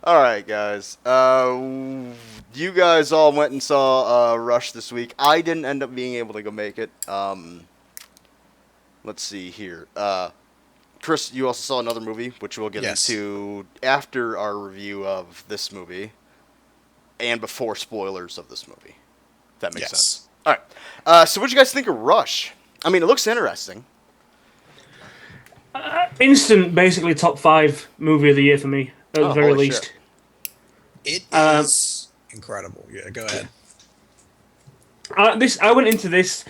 All right, guys. You guys all went and saw Rush this week. I didn't end up being able to go make it. Let's see here. Chris, you also saw another movie, which we'll get Yes. into after our review of this movie and before spoilers of this movie. If that makes sense. Yes. All right. So, what do you guys think of Rush? I mean, it looks interesting. Instant, basically top five movie of the year for me, at the Oh, very holy shit! least. It Um, is incredible. Yeah, go ahead. I went into this,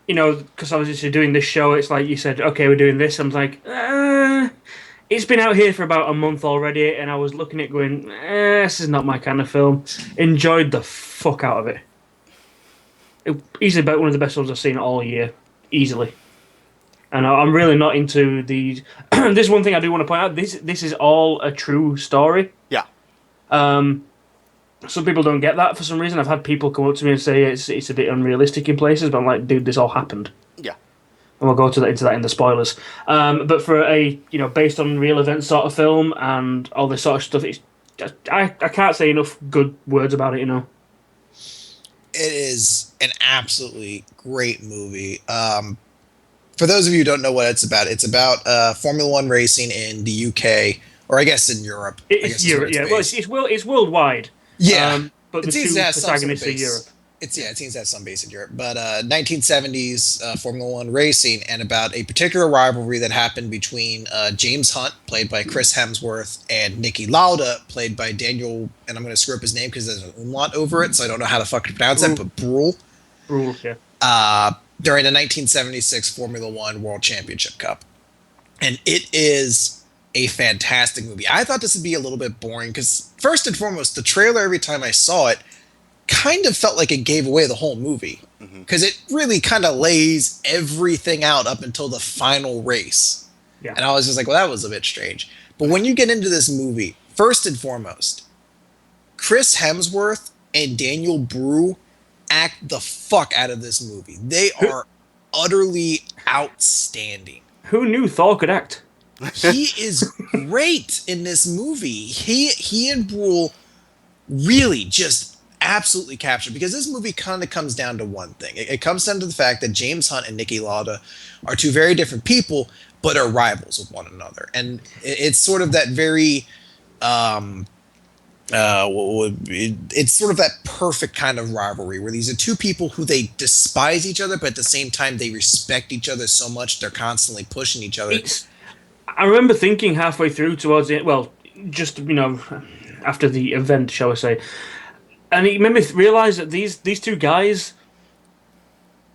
because I was just doing this show. It's like you said, okay, we're doing this. I'm like, it's been out here for about a month already, and I was looking at it going, this is not my kind of film. Enjoyed the fuck out of it. Easily about one of the best ones I've seen all year, easily. And I'm really not into the. This one thing I do want to point out. This is all a true story. Yeah. Some people don't get that for some reason. I've had people come up to me and say it's a bit unrealistic in places, but I'm like, dude, this all happened, Yeah. and we'll go into that in the spoilers. But for a based on real events sort of film and all this sort of stuff, it's just, I can't say enough good words about it. It is an absolutely great movie. For those of you who don't know what it's about Formula One racing in the UK, or I guess in Europe. I It's guess is where Europe, it's yeah. Well, based. it's worldwide. Yeah, But the it seems two to have some sort of protagonists are Europe. base. It seems to have some base in Europe, but 1970s Formula One racing, and about a particular rivalry that happened between James Hunt, played by Chris Hemsworth, and Nicky Lauda, played by Daniel. And I'm going to screw up his name because there's an umlaut over it, so I don't know how to fucking pronounce it. But Brule. Rule, yeah. During the 1976 Formula One World Championship Cup, and it is a fantastic movie. I thought this would be a little bit boring because, first and foremost, the trailer every time I saw it kind of felt like it gave away the whole movie Hmm. because it really kind of lays everything out up until the final race. Yeah. And I was just like, well, that was a bit strange. But when you get into this movie, first and foremost, Chris Hemsworth and Daniel Brew act the fuck out of this movie. They are utterly outstanding. Who knew Thor could act? He is great in this movie. He and Brule really just absolutely captured, because this movie kind of comes down to one thing. It comes down to the fact that James Hunt and Nicky Lauda are two very different people, but are rivals with one another, and it's sort of that very it's sort of that perfect kind of rivalry where these are two people who they despise each other, but at the same time they respect each other so much they're constantly pushing each other. I remember thinking halfway through towards it, well, just, after the event, shall I say, and it made me realise that these two guys,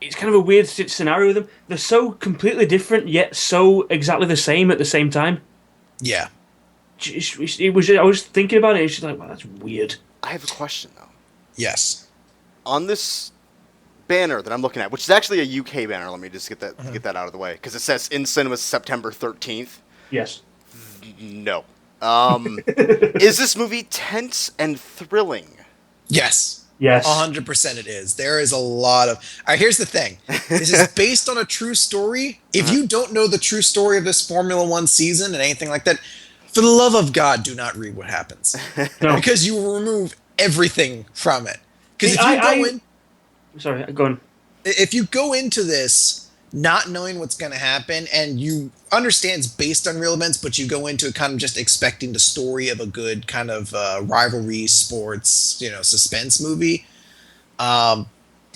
it's kind of a weird scenario with them. They're so completely different, yet so exactly the same at the same time. Yeah. I was thinking about it, it's just like, wow, that's weird. I have a question though. Yes. On this banner that I'm looking at, which is actually a UK banner. Let me just get that out of the way because it says in cinemas September 13th. Yes. No. Is this movie tense and thrilling? Yes. Yes. 100% it is. There is a lot of. All right, here's the thing. This is based on a true story. If you don't know the true story of this Formula One season and anything like that, for the love of God, do not read what happens. No. Because you will remove everything from it. Because Sorry, go on. if you go into this not knowing what's going to happen, and you understand it's based on real events, but you go into it kind of just expecting the story of a good kind of rivalry sports, suspense movie.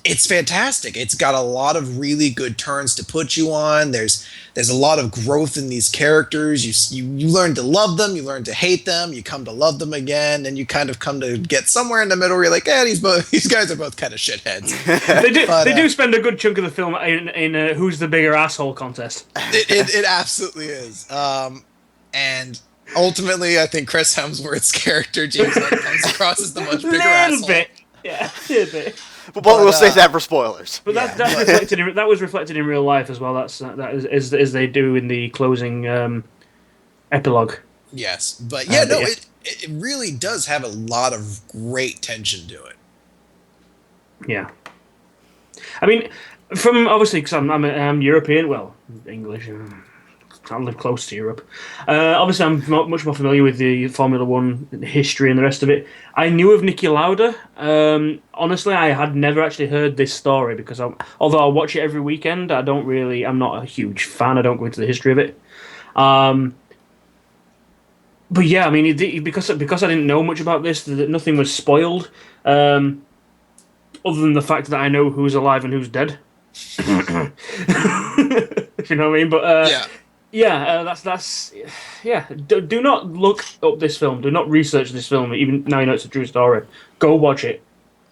It's fantastic. It's got a lot of really good turns to put you on. There's a lot of growth in these characters. You learn to love them, you learn to hate them, you come to love them again, and you kind of come to get somewhere in the middle where you're like, these guys are both kind of shitheads. They do spend a good chunk of the film in who's the bigger asshole contest. It absolutely is. And ultimately, I think Chris Hemsworth's character, James Hunt, comes across as the much bigger asshole. Bit. Yeah, a little bit. But we'll save that for spoilers. But that was reflected in real life as well. That is as they do in the closing epilogue. Yes, but yeah, it really does have a lot of great tension to it. Yeah, I mean, from obviously because I'm European, well, English, I live close to Europe. Obviously, I'm much more familiar with the Formula One history and the rest of it. I knew of Niki Lauda. Honestly, I had never actually heard this story because although I watch it every weekend, I don't really. I'm not a huge fan. I don't go into the history of it. But yeah, I mean, because I didn't know much about this, that nothing was spoiled, other than the fact that I know who's alive and who's dead. If you know what I mean. But Yeah. yeah, that's yeah. Do not look up this film. Do not research this film. Even now you know it's a true story. Go watch it.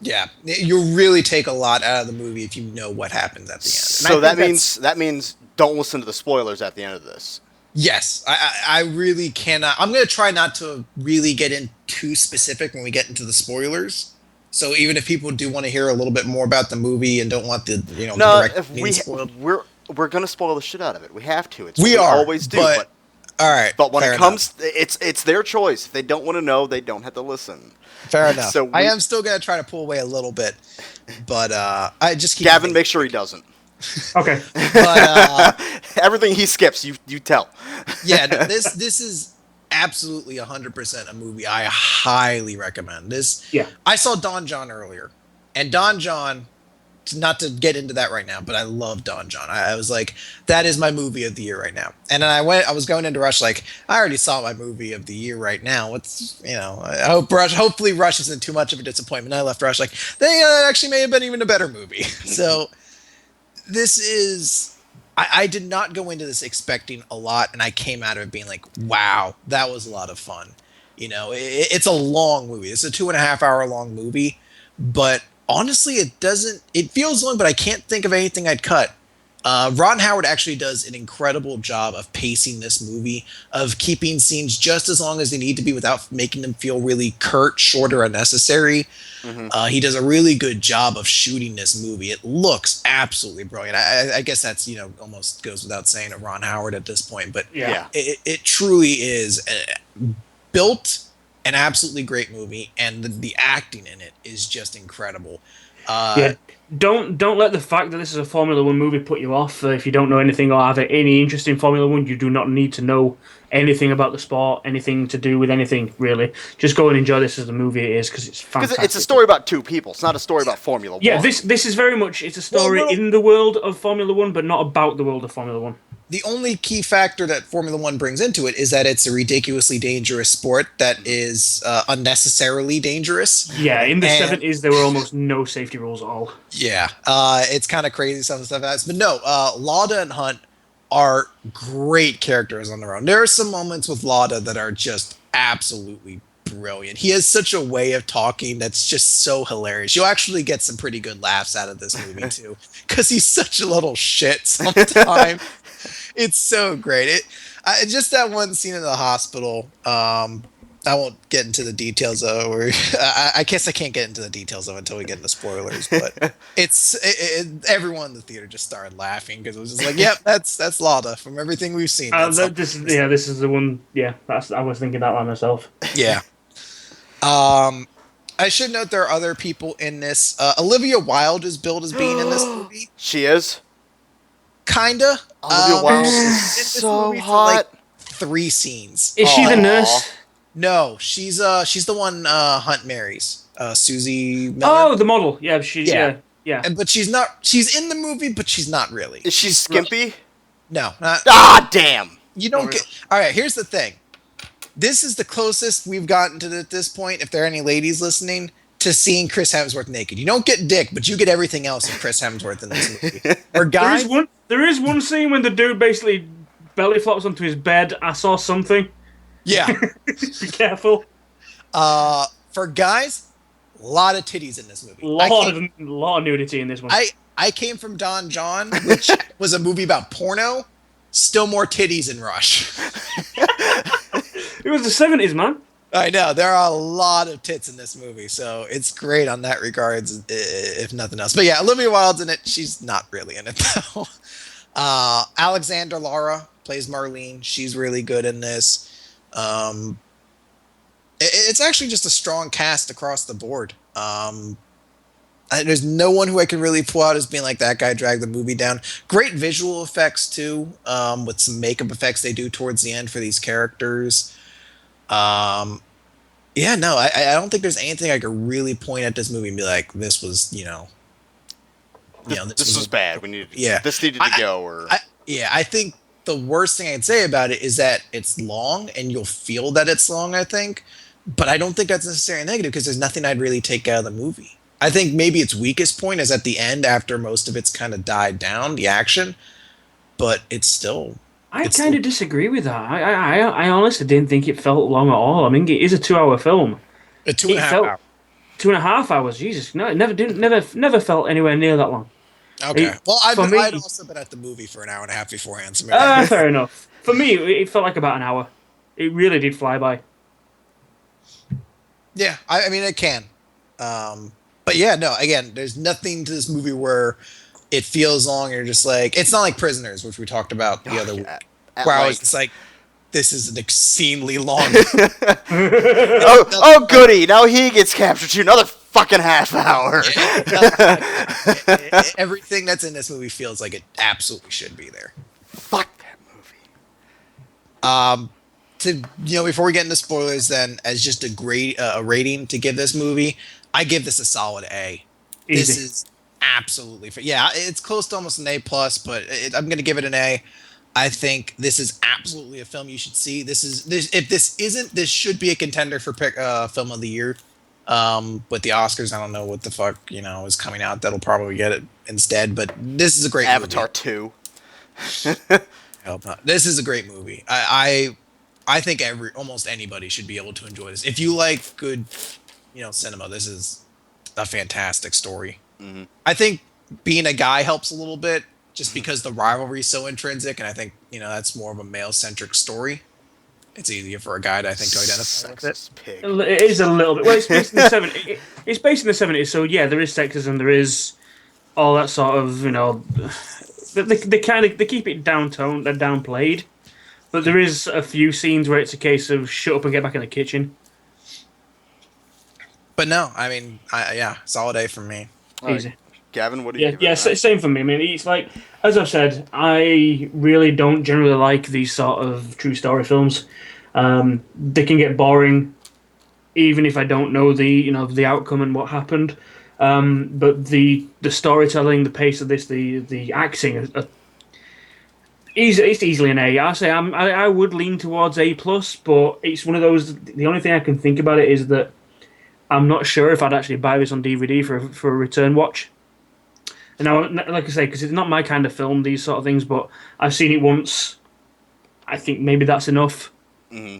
Yeah, you really take a lot out of the movie if you know what happens at the end. So that means don't listen to the spoilers at the end of this. Yes, I really cannot. I'm going to try not to really get in too specific when we get into the spoilers. So even if people do want to hear a little bit more about the movie and don't want the No, the direct if being spoiled, we're gonna spoil the shit out of it. We have to. It's we what are always do. But all right, But when fair it comes, enough. it's their choice. If they don't want to know, they don't have to listen. Fair enough. So I am still going to try to pull away a little bit, but I just keep Gavin, make sure he doesn't. Okay. But Everything he skips, you tell. yeah, no, this is absolutely 100% a movie I highly recommend. Yeah. I saw Don John earlier, and Don John, not to get into that right now, but I love Don John. I was like, that is my movie of the year right now. And then I was going into Rush like, I already saw my movie of the year right now. I hope hopefully Rush isn't too much of a disappointment. I left Rush like, that actually may have been even a better movie. So this is, I did not go into this expecting a lot, and I came out of it being like, wow, that was a lot of fun. It's a long movie. It's a 2.5 hour long movie, but honestly, it feels long, but I can't think of anything I'd cut. Ron Howard actually does an incredible job of pacing this movie, of keeping scenes just as long as they need to be without making them feel really curt, short, or unnecessary. Mm-hmm. He does a really good job of shooting this movie. It looks absolutely brilliant. I guess that's, almost goes without saying of Ron Howard at this point, but Yeah. it truly is built an absolutely great movie, and the acting in it is just incredible. Yeah. Don't let the fact that this is a Formula One movie put you off. If you don't know anything or have any interest in Formula One, you do not need to know anything about the sport, anything to do with anything really. Just go and enjoy this as the movie it is, because it's fantastic. Because it's a story about two people. It's not a story about Formula One. Yeah, this is very much, it's a story in the world of Formula One, but not about the world of Formula One. The only key factor that Formula One brings into it is that it's a ridiculously dangerous sport that is unnecessarily dangerous. Yeah, in the 70s, there were almost no safety rules at all. Yeah, it's kind of crazy some of the stuff that's. But no, Lauda and Hunt are great characters on their own. There are some moments with Lauda that are just absolutely brilliant. He has such a way of talking that's just so hilarious. You'll actually get some pretty good laughs out of this movie too, because he's such a little shit sometimes. It's so great. Just that one scene in the hospital. I won't get into the details of it. I guess I can't get into the details of it until we get into spoilers. But everyone in the theater just started laughing because it was just like, "Yep, that's Lauda from everything we've seen." This is the one. Yeah, I was thinking that one myself. Yeah. I should note there are other people in this. Olivia Wilde is billed as being in this movie. She is. Kinda. Olivia Wilde is so hot. 3 scenes. Is she the nurse? No, she's the one Hunt marries. Susie Miller. Oh, the model. Yeah, yeah. But she's not. She's in the movie, but she's not really. Is she skimpy? No. Damn. You don't get. All right. Here's the thing. This is the closest we've gotten to at this point. If there are any ladies listening, to seeing Chris Hemsworth naked. You don't get dick, but you get everything else of Chris Hemsworth in this movie. Or guys, there is one scene when the dude basically belly flops onto his bed. I saw something. Yeah. Be careful. For guys, a lot of titties in this movie. A lot of nudity in this one. I came from Don John, which was a movie about porno. Still more titties in Rush. It was the 70s, man. I know. There are a lot of tits in this movie, so it's great on that regards, if nothing else. But yeah, Olivia Wilde's in it. She's not really in it, though. Alexander Lara plays Marlene. She's really good in this. It's actually just a strong cast across the board. There's no one who I can really pull out as being like that guy dragged the movie down. Great visual effects too, with some makeup effects they do towards the end for these characters. Um, yeah, no, I don't think there's anything I could really point at this movie and be like, this was, this This was was bad. We needed yeah. this needed to go. Or I think the worst thing I'd say about it is that it's long, and you'll feel that it's long. I think, but I don't think that's necessarily negative because there's nothing I'd really take out of the movie. I think maybe its weakest point is at the end after most of it's kind of died down, the action, but it's still. I kind of disagree with that. I honestly didn't think it felt long at all. I mean, it is a 2 hour film. A two and a It half felt hour. 2.5 hours. Jesus, no, it never felt anywhere near that long. Okay. Well, For me, I'd also been at the movie for an hour and a half beforehand. So maybe fair enough. For me, it felt like about an hour. It really did fly by. yeah, I mean, it can. But yeah, no, again, there's nothing to this movie where it feels long. You're just like, it's not like Prisoners, which we talked about the other week, where I was just like, this is an exceedingly long. oh, goody! Now he gets captured to another fucking half hour. Everything that's in this movie feels like it absolutely should be there. Fuck that movie. Before we get into spoilers, then as just a rating to give this movie, I give this a solid A. Easy. This is absolutely yeah, it's close to almost an A plus, but I'm going to give it an A. I think this is absolutely a film you should see. If this isn't, this should be a contender for film of the year. With the Oscars, I don't know what the fuck is coming out that'll probably get it instead. But this is a great Avatar movie. 2. I hope not. This is a great movie. I think almost anybody should be able to enjoy this. If you like good, cinema, this is a fantastic story. Mm-hmm. I think being a guy helps a little bit, just because the rivalry is so intrinsic, and I think that's more of a male-centric story. It's easier for a guy to identify with it. Pig. It is a little bit. Well, it's based in the 70s. It's based in the 70s, so yeah, there is sexism, there is all that sort of, they keep it downtoned, they're downplayed, but there is a few scenes where it's a case of shut up and get back in the kitchen. But no, I mean, solid A from me. Easy. Right. Gavin, what do you? Yeah, same for me. I mean, it's like, as I've said, I really don't generally like these sort of true story films. They can get boring, even if I don't know the outcome and what happened. But the storytelling, the pace of this, the acting, it's easily an A. I would lean towards A plus, but it's one of those. The only thing I can think about it is that I'm not sure if I'd actually buy this on DVD for a return watch. And now, like I say, because it's not my kind of film, these sort of things, but I've seen it once. I think maybe that's enough. Mm-hmm.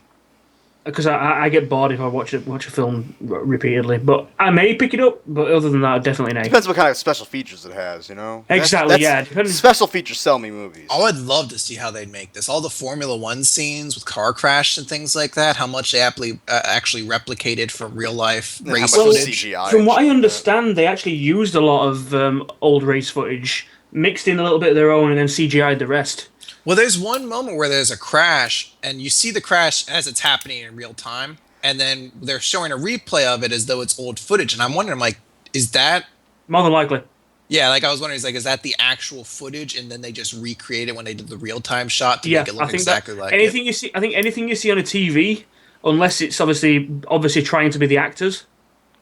Because I get bored if I watch a film repeatedly. But I may pick it up, but other than that, definitely an A. Depends what kind of special features it has, Exactly, yeah. Depends. Special features sell me movies. Oh, I'd love to see how they'd make this. All the Formula One scenes with car crash and things like that, how much they actually replicated from real life race footage. CGI from what I understand, they actually used a lot of old race footage, mixed in a little bit of their own, and then CGI'd the rest. Well, there's one moment where there's a crash, and you see the crash as it's happening in real time, and then they're showing a replay of it as though it's old footage. And I'm wondering, like, is that... More than likely. Yeah, like I was wondering, is that the actual footage, and then they just recreate it when they did the real-time shot to make it look exactly like anything it? you see. I think anything you see on a TV, unless it's obviously trying to be the actors.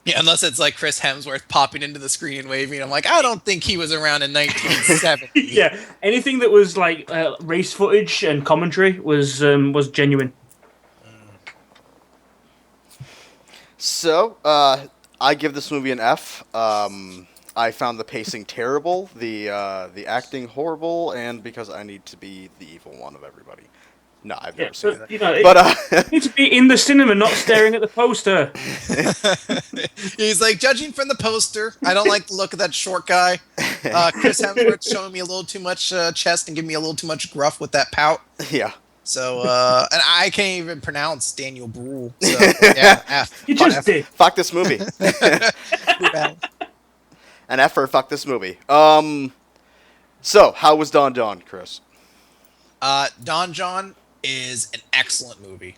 Yeah, unless it's like Chris Hemsworth popping into the screen and waving. I'm like, I don't think he was around in 1970. Yeah, anything that was like race footage and commentary was genuine. So, I give this movie an F. I found the pacing terrible, the acting horrible, and because I need to be the evil one of everybody. No, I've never seen that. You need to be in the cinema, not staring at the poster. He's like, judging from the poster, I don't like the look of that short guy. Chris Hemsworth's showing me a little too much chest and giving me a little too much gruff with that pout. Yeah. So, and I can't even pronounce Daniel Bruhl. So, yeah, F. You just did. Fuck this movie. An F for fuck this movie. So, how was Don John, Chris? Don John is an excellent movie.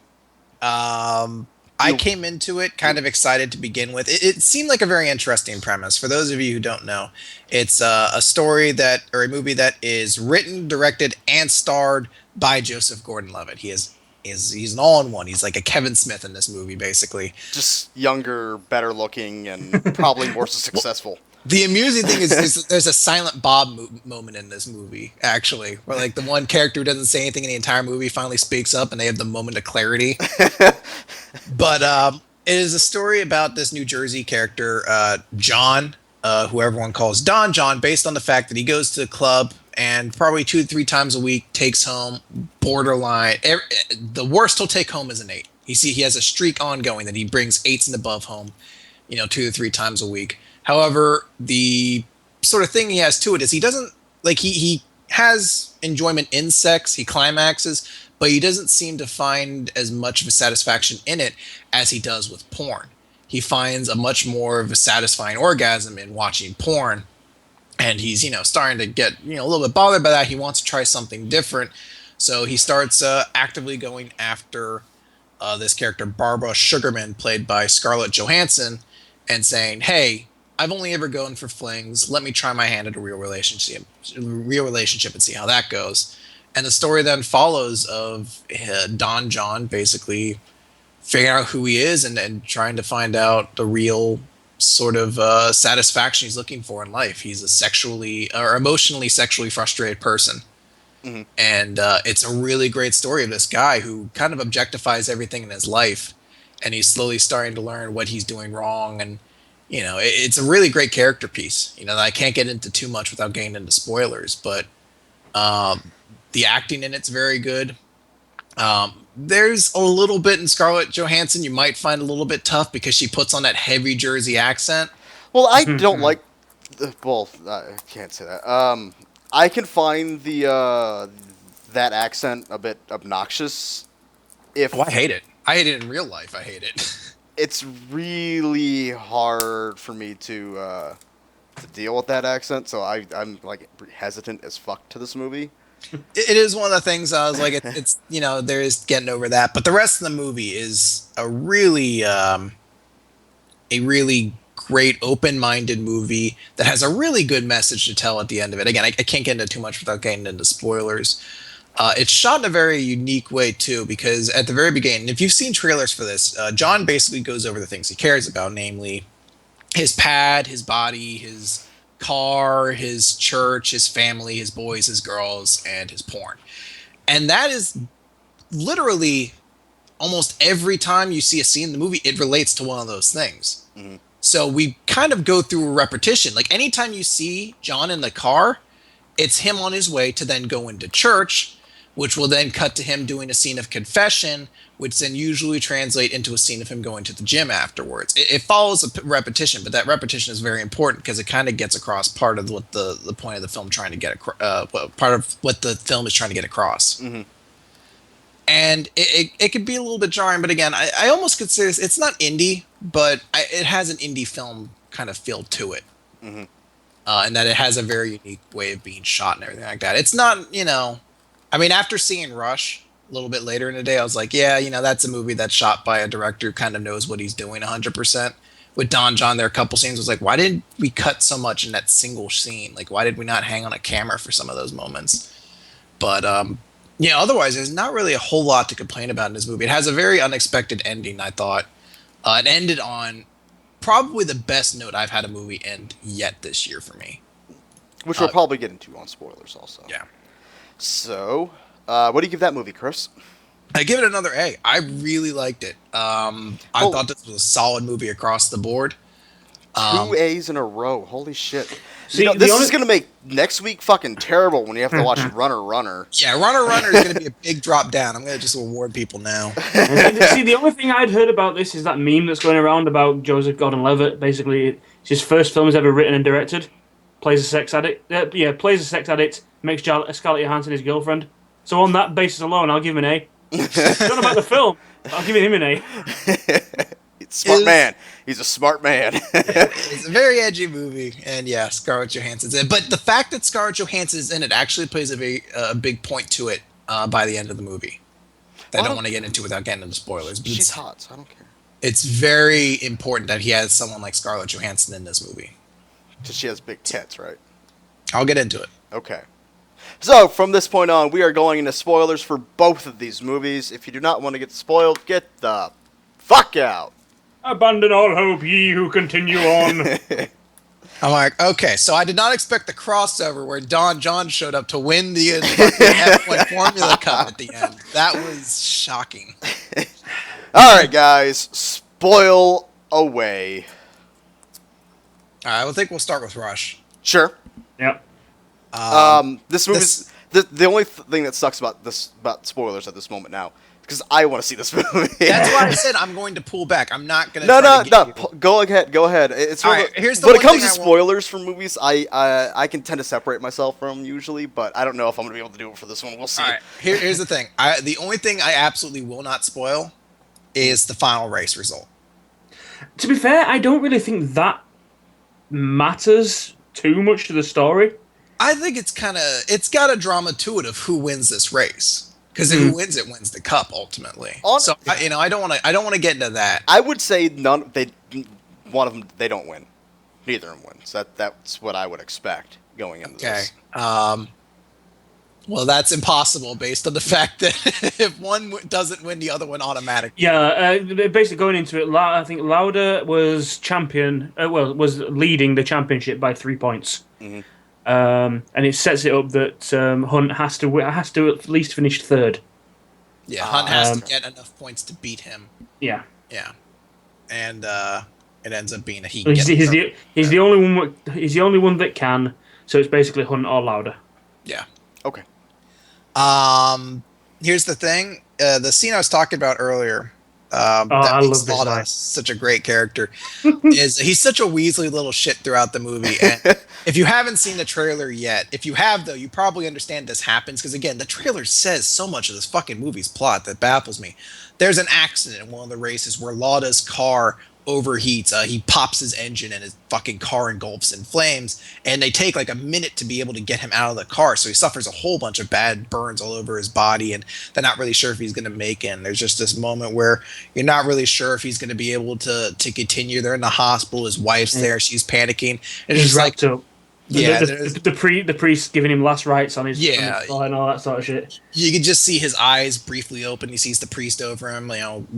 I came into it kind of excited to begin with. It seemed like a very interesting premise. For those of you who don't know, it's a story that, or a movie that is written, directed, and starred by Joseph Gordon-Levitt. He's an all-in-one. He's like a Kevin Smith in this movie, basically. Just younger, better looking, and probably more successful. The amusing thing is there's a Silent Bob moment in this movie, actually, where like the one character who doesn't say anything in the entire movie finally speaks up, and they have the moment of clarity. But it is a story about this New Jersey character, John, who everyone calls Don John, based on the fact that he goes to the club and probably 2 to 3 times a week takes home borderline. The worst he'll take home is an 8. He has a streak ongoing that he brings 8s and above home, 2 to 3 times a week. However, the sort of thing he has to it is he doesn't, like, he has enjoyment in sex, he climaxes, but he doesn't seem to find as much of a satisfaction in it as he does with porn. He finds a much more of a satisfying orgasm in watching porn, and he's, starting to get, a little bit bothered by that. He wants to try something different, so he starts actively going after this character, Barbara Sugarman, played by Scarlett Johansson, and saying, hey, I've only ever gone for flings. Let me try my hand at a real relationship and see how that goes. And the story then follows of Don John basically figuring out who he is and trying to find out the real sort of satisfaction he's looking for in life. He's a sexually or emotionally sexually frustrated person. Mm-hmm. And it's a really great story of this guy who kind of objectifies everything in his life. And he's slowly starting to learn what he's doing wrong, and it's a really great character piece. That I can't get into too much without getting into spoilers, but the acting in it's very good. There's a little bit in Scarlett Johansson you might find a little bit tough because she puts on that heavy Jersey accent. Well, I don't like. Well, I can't say that. I can find the that accent a bit obnoxious. I hate it. I hate it in real life. I hate it. It's really hard for me to deal with that accent, so I'm like hesitant as fuck to this movie. It is one of the things I was like, it's there's getting over that, but the rest of the movie is a really great open-minded movie that has a really good message to tell at the end of it. Again, I can't get into too much without getting into spoilers. It's shot in a very unique way, too, because at the very beginning, if you've seen trailers for this, John basically goes over the things he cares about, namely his pad, his body, his car, his church, his family, his boys, his girls, and his porn. And that is literally almost every time you see a scene in the movie, it relates to one of those things. Mm-hmm. So we kind of go through a repetition. Like anytime you see John in the car, it's him on his way to then go into church, which will then cut to him doing a scene of confession, which then usually translate into a scene of him going to the gym afterwards. It follows a repetition, but that repetition is very important because it kind of gets across part of what the point of the film trying to get part of what the film is trying to get across. Mm-hmm. And it could be a little bit jarring, but again, I almost consider it's not indie, but it has an indie film kind of feel to it. Mm-hmm. And that it has a very unique way of being shot and everything like that. It's not, I mean, after seeing Rush a little bit later in the day, I was like, yeah, that's a movie that's shot by a director who kind of knows what he's doing 100%. With Don John, there are a couple scenes I was like, why didn't we cut so much in that single scene? Like, why did we not hang on a camera for some of those moments? But, otherwise, there's not really a whole lot to complain about in this movie. It has a very unexpected ending, I thought. It ended on probably the best note I've had a movie end yet this year for me. Which we'll probably get into on spoilers also. Yeah. So, what do you give that movie, Chris? I give it another A. I really liked it. I thought this was a solid movie across the board. 2 A's in a row. Holy shit. See, this is going to make next week fucking terrible when you have to watch Runner Runner. Yeah, Runner is going to be a big drop down. I'm going to just warn people now. See, the only thing I'd heard about this is that meme that's going around about Joseph Gordon-Levitt. Basically, it's his first film he's ever written and directed. Plays a sex addict. Plays a sex addict. Makes Scarlett Johansson his girlfriend. So on that basis alone, I'll give him an A. I don't know about the film. I'll give him an A. Smart man. He's a smart man. It's a very edgy movie, and yeah, Scarlett Johansson's in it. But the fact that Scarlett Johansson is in it actually plays a big point to it by the end of the movie. That I don't want to get into without getting into spoilers. But she's hot, so I don't care. It's very important that he has someone like Scarlett Johansson in this movie. Because she has big tits, right? I'll get into it. Okay. So, from this point on, we are going into spoilers for both of these movies. If you do not want to get spoiled, get the fuck out. Abandon all hope, ye who continue on. I'm like, okay, so I did not expect the crossover where Don John showed up to win the fucking F1 Formula Cup at the end. That was shocking. Alright, guys. Spoil away. Alright, I think we'll start with Rush. Sure. Yep. This movie's... The only thing that sucks about spoilers at this moment now, because I want to see this movie. That's why I said I'm going to pull back. I'm not going to. No. Go ahead. It's right, here's the when one it comes to thing spoilers for movies, I can tend to separate myself from usually, but I don't know if I'm going to be able to do it for this one. We'll see. All right, here's the thing. The only thing I absolutely will not spoil is the final race result. To be fair, I don't really think that matters too much to the story. I think it's got a drama to it of who wins this race. Because who wins it wins the cup ultimately. So I don't want to get into that. I would say one of them they don't win. Neither of them wins. That's what I would expect going into this. Well, that's impossible based on the fact that if one doesn't win, the other one automatically. Yeah, basically going into it, I think Lauda was was leading the championship by 3 points. Mm-hmm. And it sets it up that Hunt has to at least finish third. Yeah, Hunt has to get enough points to beat him. Yeah. And it ends up being he's the only one that can. So it's basically Hunt or Lauda. Yeah. Okay. Here's the thing. The scene I was talking about earlier. I love this guy. Such a great character. He's such a Weasley little shit throughout the movie. And if you haven't seen the trailer yet, if you have though, you probably understand this happens because again, the trailer says so much of this fucking movie's plot that baffles me. There's an accident in one of the races where Lauda's car overheats. He pops his engine and his fucking car engulfs in flames, and they take like a minute to be able to get him out of the car, so he suffers a whole bunch of bad burns all over his body, and they're not really sure if he's going to make it. And there's just this moment where you're not really sure if he's going to be able to continue. They're in the hospital, his wife's there, she's panicking, and he's wrapped up. Yeah, the priest giving him last rites on his and all that sort of shit. You can just see his eyes briefly open. He sees the priest over him,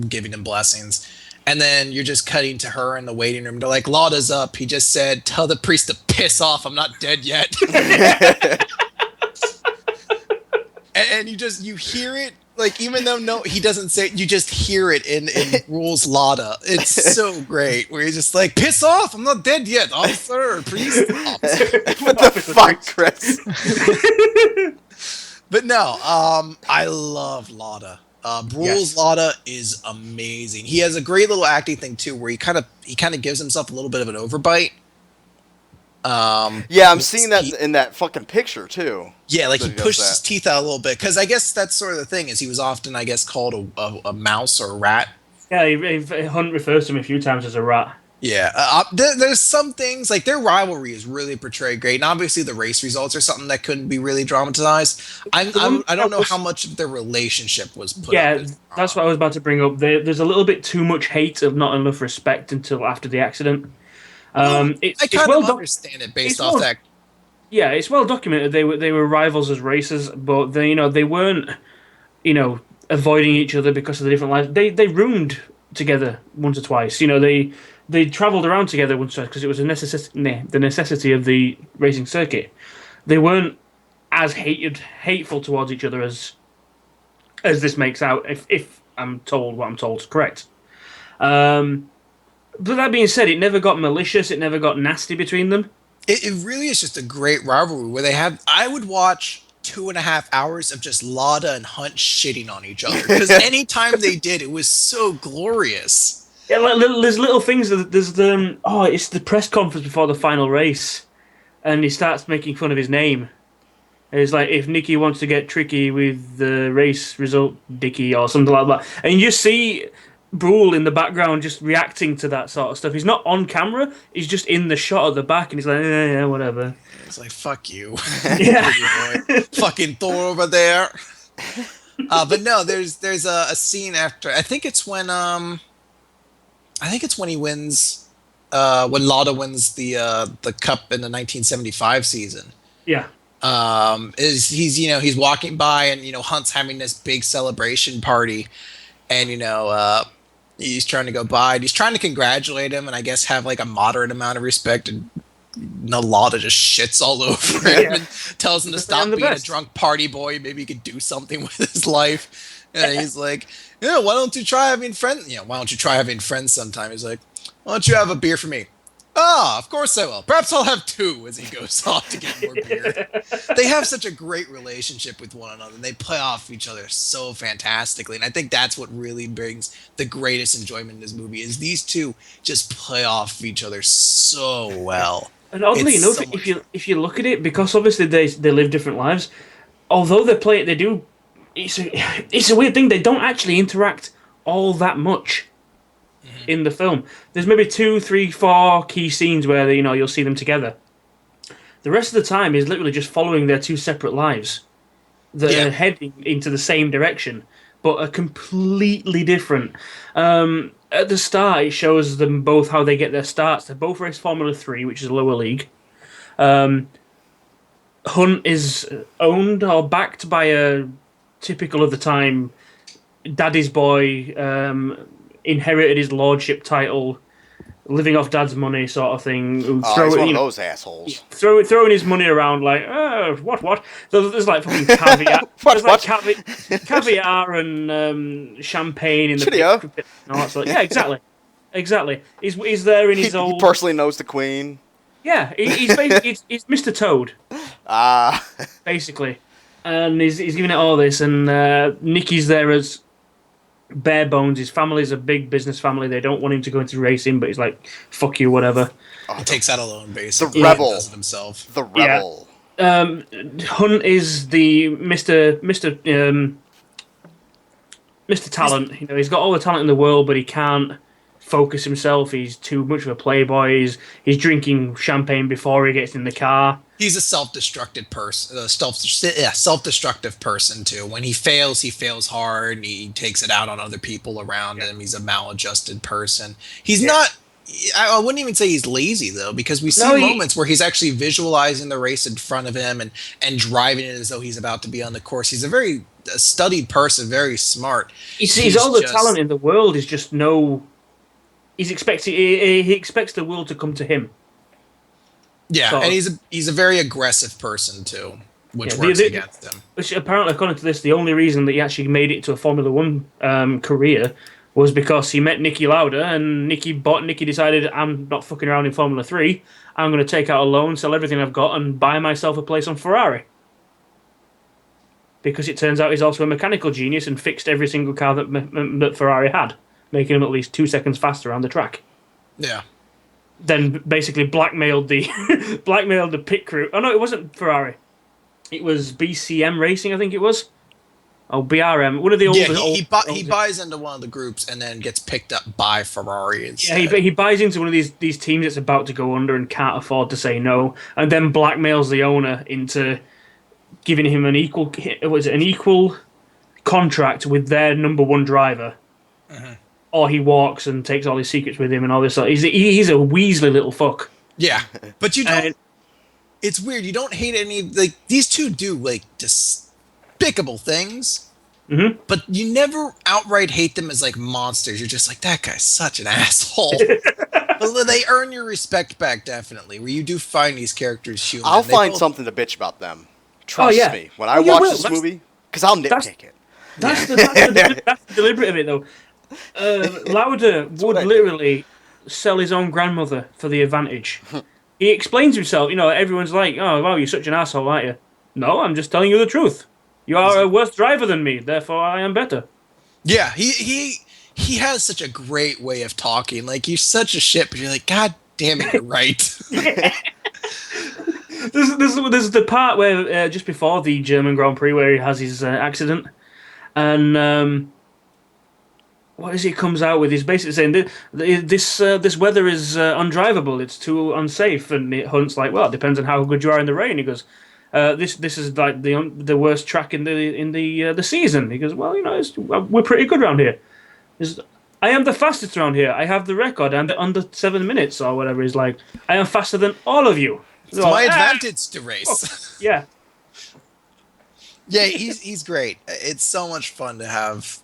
giving him blessings. And then you're just cutting to her in the waiting room. They're like, Lauda's up. He just said, tell the priest to piss off. I'm not dead yet. and you hear it. Like, even though he doesn't say it, you just hear it in Rules Lauda. It's so great. Where he's just like, piss off. I'm not dead yet, officer or priest. What the fuck, Chris? But no, I love Lauda. Rules Lauda is amazing. He has a great little acting thing too, where he kind of gives himself a little bit of an overbite. I'm seeing that in that fucking picture too. Yeah, like he pushes his teeth out a little bit because I guess that's sort of the thing is he was often called a mouse or a rat. Yeah, Hunt refers to him a few times as a rat. Yeah, there's some things like their rivalry is really portrayed great, and obviously the race results are something that couldn't be really dramatized. I don't know how much of their relationship was put. Yeah, that's what I was about to bring up. There's a little bit too much hate of not enough respect until after the accident. I kind of understand it based off that. Yeah, it's well documented. They were rivals as racers, but they weren't avoiding each other because of the different lives. They roomed together once or twice. They travelled around together once or twice because it was the necessity of the racing circuit. They weren't as hateful towards each other as this makes out. If I'm told what I'm told is correct. But that being said, it never got malicious. It never got nasty between them. It really is just a great rivalry where they have. I would watch 2.5 hours of just Lauda and Hunt shitting on each other because anytime they did, it was so glorious. Yeah, there's little things. There's it's the press conference before the final race, and he starts making fun of his name. It's like if Nicky wants to get tricky with the race result, Dicky or something like that, and you see Brule in the background just reacting to that sort of stuff. He's not on camera. He's just in the shot at the back, and he's like, yeah, whatever. He's like, fuck you. Yeah. Fucking Thor over there. But no, there's a scene after. I think it's when I think it's when he wins, when Lauda wins the cup in the 1975 season. Yeah. Is he's he's walking by and Hunt's having this big celebration party, and he's trying to go by and he's trying to congratulate him and I guess have like a moderate amount of respect, and Lauda just shits all over him Yeah. and tells him to Just like, I'm stop the being a best. drunk party boy. Maybe he could do something with his life. And he's like, why don't you try having friends? Why don't you try having friends sometime? He's like, why don't you have a beer for me? Ah, of course I will. Perhaps I'll have two as he goes off to get more beer. They have such a great relationship with one another. They play off each other so fantastically. And I think that's what really brings the greatest enjoyment in this movie is these two just play off each other so well. And oddly It's enough, so much fun. if you look at it, because obviously they live different lives, although they do. It's a weird thing. They don't actually interact all that much in the film. There's maybe two, three, four key scenes where you'll see them together. The rest of the time is literally just following their two separate lives that Yeah. are heading into the same direction, but are completely different. At the start, it shows them both how they get their starts. They both race Formula 3, which is a lower league. Hunt is owned or backed by a typical of the time daddy's boy, inherited his lordship title, living off dad's money sort of thing. Who Oh, he's one of those assholes. throwing his money around like, what? There's like fucking caviar. What, There's like what? caviar and champagne in the Cheerio. picture. And all that sort. Yeah, exactly. He's there in his He old. personally knows the queen. Yeah, he's Mr. Toad Ah. basically, and he's giving it all this, and Nicky's there as bare bones. His family's a big business family. They don't want him to go into racing, but he's like, "Fuck you, whatever." He takes that alone, basically. The rebel. Does it himself. The rebel. Hunt is the Mr. Talent. He's got all the talent in the world, but he can't focus himself. He's too much of a playboy. He's drinking champagne before he gets in the car. He's a self-destructive person. Self-destructive person too. When he fails hard. And he takes it out on other people around him. He's a maladjusted person. He's not. I wouldn't even say he's lazy though, because we see moments where he's actually visualizing the race in front of him and driving it as though he's about to be on the course. He's a very studied person, very smart. He's all the talent in the world. Is just no. He expects the world to come to him. Yeah, So, and he's a very aggressive person too, which works against him. Which apparently, according to this, the only reason that he actually made it to a Formula One career was because he met Nicky Lauda, and Nicky decided, I'm not fucking around in Formula 3. I'm going to take out a loan, sell everything I've got, and buy myself a place on Ferrari. Because it turns out he's also a mechanical genius and fixed every single car that Ferrari had, making him at least 2 seconds faster around the track. Yeah. Then basically blackmailed the pit crew. Oh no, it wasn't Ferrari. It was BCM Racing, I think it was. Oh, BRM. One of the oldest. He buys into one of the groups and then gets picked up by Ferrari instead. Yeah, he buys into one of these teams that's about to go under and can't afford to say no, and then blackmails the owner into giving him an equal contract with their number one driver. Or he walks and takes all his secrets with him and all this. He's a Weasley little fuck. Yeah, but you don't. It's weird. You don't hate any. Like these two do like despicable things, but you never outright hate them as like monsters. You're just like, that guy's such an asshole. But they earn your respect back, definitely. Where you do find these characters human. I'll find something to bitch about them. Trust me. When I watch this movie, because I'll nitpick it. That's the deliberate of it, though. Lauda would literally sell his own grandmother for the advantage. He explains himself. Everyone's like, "Oh, wow, you're such an asshole, aren't you?" No, I'm just telling you the truth. You are a worse driver than me, therefore I am better. Yeah, he has such a great way of talking. Like, you're such a shit, but you're like, God damn it, you're right. There's the part where just before the German Grand Prix where he has his accident, and what is he comes out with? He's basically saying this weather is undrivable. It's too unsafe. And Hunt's like, well, it depends on how good you are in the rain. He goes, this is like the worst track in the season. He goes, well, we're pretty good around here. I am the fastest around here. I have the record. I'm under 7 minutes or whatever. He's like, I am faster than all of you. It's So, my advantage to fuck. race. Yeah. Yeah, he's great. It's so much fun to have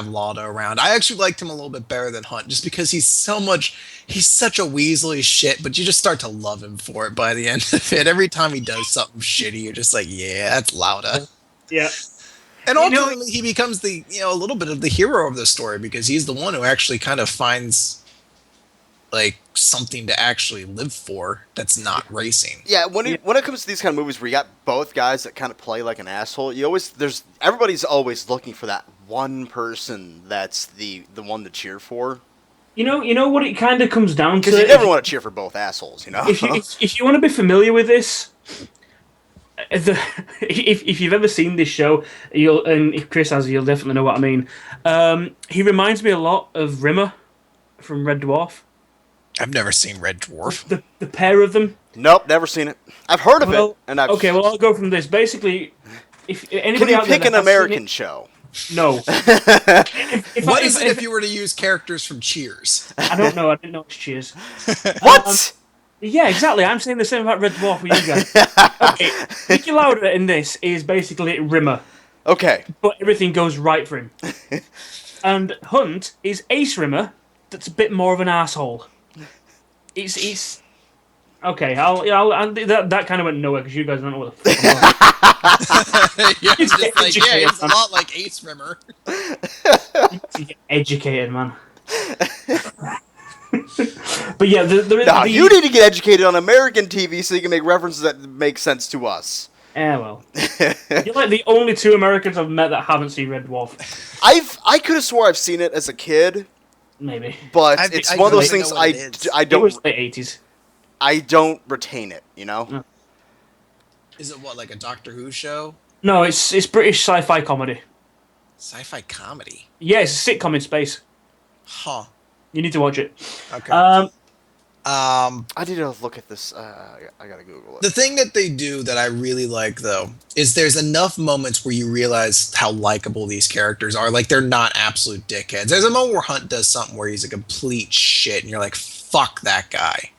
Lauda around. I actually liked him a little bit better than Hunt, just because he's such a weaselly shit, but you just start to love him for it by the end of it. Every time he does something shitty, you're just like, yeah, that's Lauda. Yeah. And You know, ultimately, he becomes a little bit of the hero of the story because he's the one who actually kind of finds like something to actually live for that's not racing. Yeah, when it comes to these kind of movies where you got both guys that kind of play like an asshole, everybody's always looking for that one person that's the one to cheer for. you know what it kind of comes down to? Because you never want to cheer for both assholes, you know. If you want to be familiar with this, if you've ever seen this show, and if Chris has, you'll definitely know what I mean. He reminds me a lot of Rimmer from Red Dwarf. I've never seen Red Dwarf. The pair of them. Nope, never seen it. I've heard of it, and I've. Okay, well, I'll go from this. Basically, if anybody Can you out there pick an that has seen American it- show? No. What is it if you were to use characters from Cheers? I don't know. I didn't know it's Cheers. What? Yeah, exactly. I'm saying the same about Red Dwarf with you guys. Okay, Nicky Lauda in this is basically Rimmer, Okay. but everything goes right for him. And Hunt is Ace Rimmer, that's a bit more of an asshole. It's okay. That kind of went nowhere because you guys don't know what the fuck I'm Yeah, He's just like, educated, yeah, he's a man. lot like Ace Rimmer. on. You get educated, man. But yeah, Nah, you need to get educated on American TV so you can make references that make sense to us. Well, you're like the only two Americans I've met that haven't seen Red Dwarf. I could have swore I've seen it as a kid, Maybe but I it's I one of those don't things know what it is. I it was don't the '80s. I don't retain it. You know. No. Is it what, like a Doctor Who show? No, it's British sci-fi comedy. Sci-fi comedy? Yeah, it's a sitcom in space. Huh. You need to watch it. Okay. I need to look at this. I gotta Google it. The thing that they do that I really like, though, is there's enough moments where you realize how likable these characters are. Like, they're not absolute dickheads. There's a moment where Hunt does something where he's a complete shit, and you're like, fuck that guy.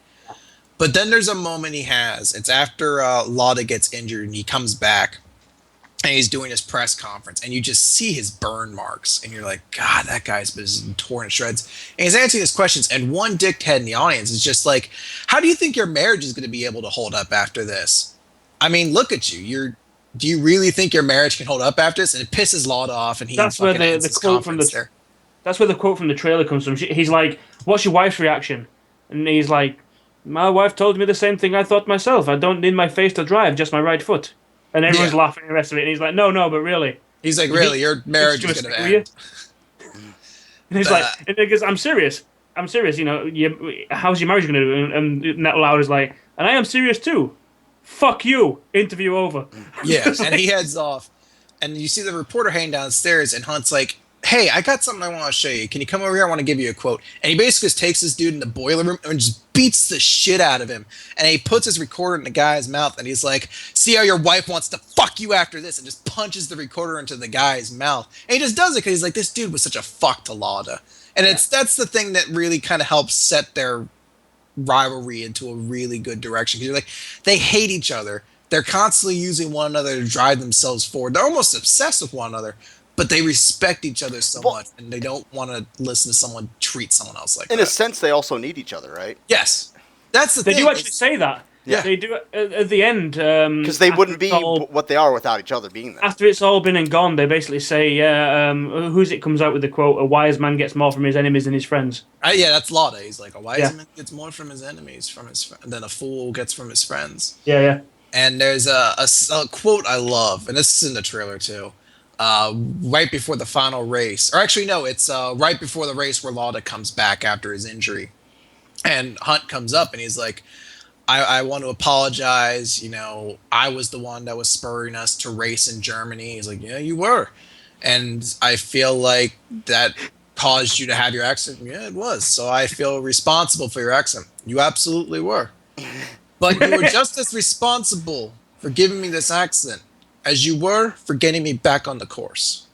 But then there's a moment he has. It's after Lauda gets injured, and he comes back, and he's doing his press conference, and you just see his burn marks, and you're like, God, that guy's been torn to shreds. And he's answering his questions, and one dickhead in the audience is just like, how do you think your marriage is going to be able to hold up after this? I mean, look at you. Do you really think your marriage can hold up after this? And it pisses Lauda off, and he That's where fucking ends the his quote from conference the there. that's where the quote from the trailer comes from. He's like, "What's your wife's reaction?" And he's like, "My wife told me the same thing I thought myself. I don't need my face to drive, just my right foot." And everyone's Yeah. laughing at the rest of it. And he's like, "No, but really." He's like, really, your marriage is It's going just to you. end. And he's like, and he goes, I'm serious. You know, how's your marriage going to do? And Nat Loud is like, and I am serious too. Fuck you. Interview over. Yeah, It's and like- he heads off, and you see the reporter hanging downstairs, and Hunt's like, hey, I got something I want to show you. Can you come over here? I want to give you a quote. And he basically just takes this dude in the boiler room and just beats the shit out of him. And he puts his recorder in the guy's mouth, and he's like, see how your wife wants to fuck you after this, and just punches the recorder into the guy's mouth. And he just does it because he's like, this dude was such a fuck to Lauda. And that's the thing that really kind of helps set their rivalry into a really good direction. Because you're like, they hate each other. They're constantly using one another to drive themselves forward. They're almost obsessed with one another, but they respect each other so Well- much, and they don't want to listen to someone treat someone else like In that. a sense, they also need each other, right? Yes, that's the They thing. do actually say that. Yeah. They do at the end. Because they after wouldn't it's be all- what they are without each other being there. After it's all been and gone, they basically say, yeah, who's it comes out with the quote, a wise man gets more from his enemies than his friends. Yeah, that's Lauda. He's like, a wise Yeah. man gets more from his enemies than a fool gets from his friends. Yeah. And there's a quote I love, and this is in the trailer too. Right before the final race, or actually no, it's right before the race where Lauda comes back after his injury, and Hunt comes up and he's like, I want to apologize. You know, I was the one that was spurring us to race in Germany. He's like, yeah, you were, and I feel like that caused you to have your accident. Yeah, it was. So I feel responsible for your accident. You absolutely were. But you were just as responsible for giving me this accident as you were for getting me back on the course.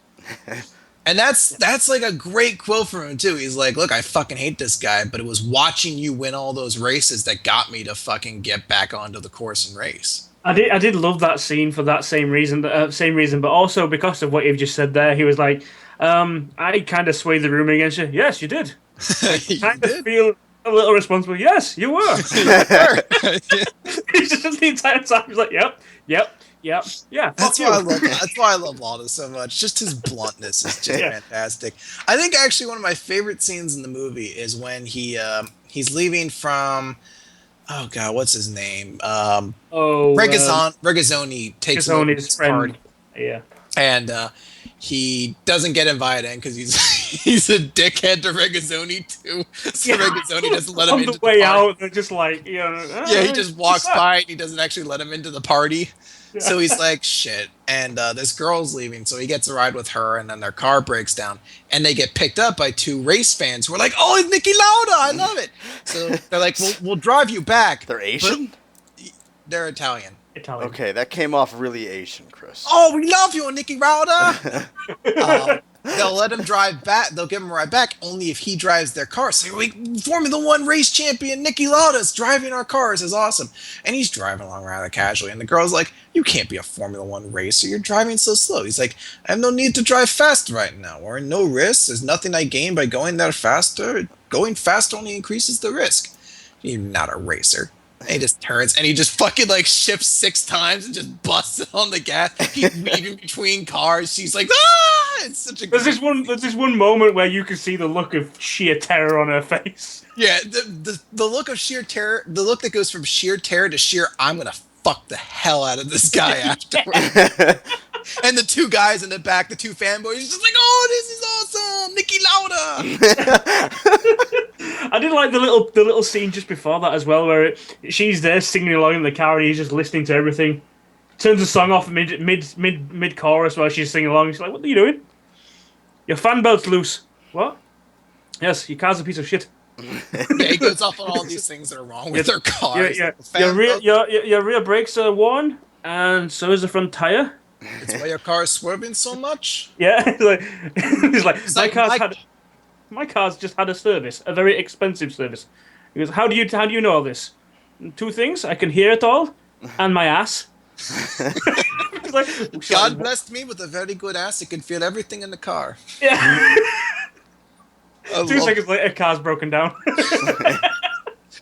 And that's like a great quote from him too. He's like, "Look, I fucking hate this guy, but it was watching you win all those races that got me to fucking get back onto the course and race." I did love that scene for that same reason, but also because of what you've just said there. He was like, I kind of swayed the room against you. Yes, you did. I You kind of did. feel a little responsible. Yes, you were. He's just the entire time. He's like, yep, yep, yep, yeah. Fuck That's you. why I love. That's why I love Lauda so much. Just his bluntness is just Yeah. fantastic. I think actually one of my favorite scenes in the movie is when he's leaving from. Oh God, what's his name? Oh, Regazzoni takes him over to Gazzoni's his friend. party, Yeah. and he doesn't get invited in because he's a dickhead to Regazzoni too. So Yeah. Regazzoni doesn't let him On into the the way party. out, they're just like, Yeah, he just walks by and he doesn't actually let him into the party. So he's like, shit. And this girl's leaving, so he gets a ride with her, and then their car breaks down. And they get picked up by two race fans who are like, oh, it's Nicky Lauda, I love it. So they're like, we'll drive you back. They're Asian? They're Italian. Italian. Okay, that came off really Asian, Chris. Oh, we love you, Nicky Lauda. They'll let him drive back. They'll give him a ride back only if he drives their car. So Formula One race champion Nicky Lauda's driving our cars is awesome, and he's driving along rather casually. And the girl's like, "You can't be a Formula One racer. You're driving so slow." He's like, "I have no need to drive fast right now. We're in no risk. There's nothing I gain by going there faster. Going fast only increases the risk. You're not a racer." And he just turns and he just fucking like shifts 6 times and just busts it on the gas. He's weaving between cars. She's like, ah! It's such a There's this one moment where you can see the look of sheer terror on her face. yeah. The look of sheer terror, the look that goes from sheer terror to sheer I'm gonna fuck the hell out of this guy afterward. And the two guys in the back, the two fanboys, just like, oh, this is awesome, Nicky Lauda. I did like the little scene just before that as well, where she's there singing along in the car and he's just listening to everything. Turns the song off mid chorus while she's singing along. She's like, "What are you doing? Your fan belt's loose." What? Yes, your car's a piece of shit. Yeah, he goes off on all these things that are wrong with their cars. Your rear brakes are worn, and so is the front tire. It's why your car is swerving so much. Yeah, he's like, It's my like, car's my car's just had a service, a very expensive service. He goes, how do you know all this? 2 things: I can hear it all, and my ass. He's like, God blessed me with a very good ass. It can feel everything in the car. Yeah. I 2 love seconds later, car's broken down.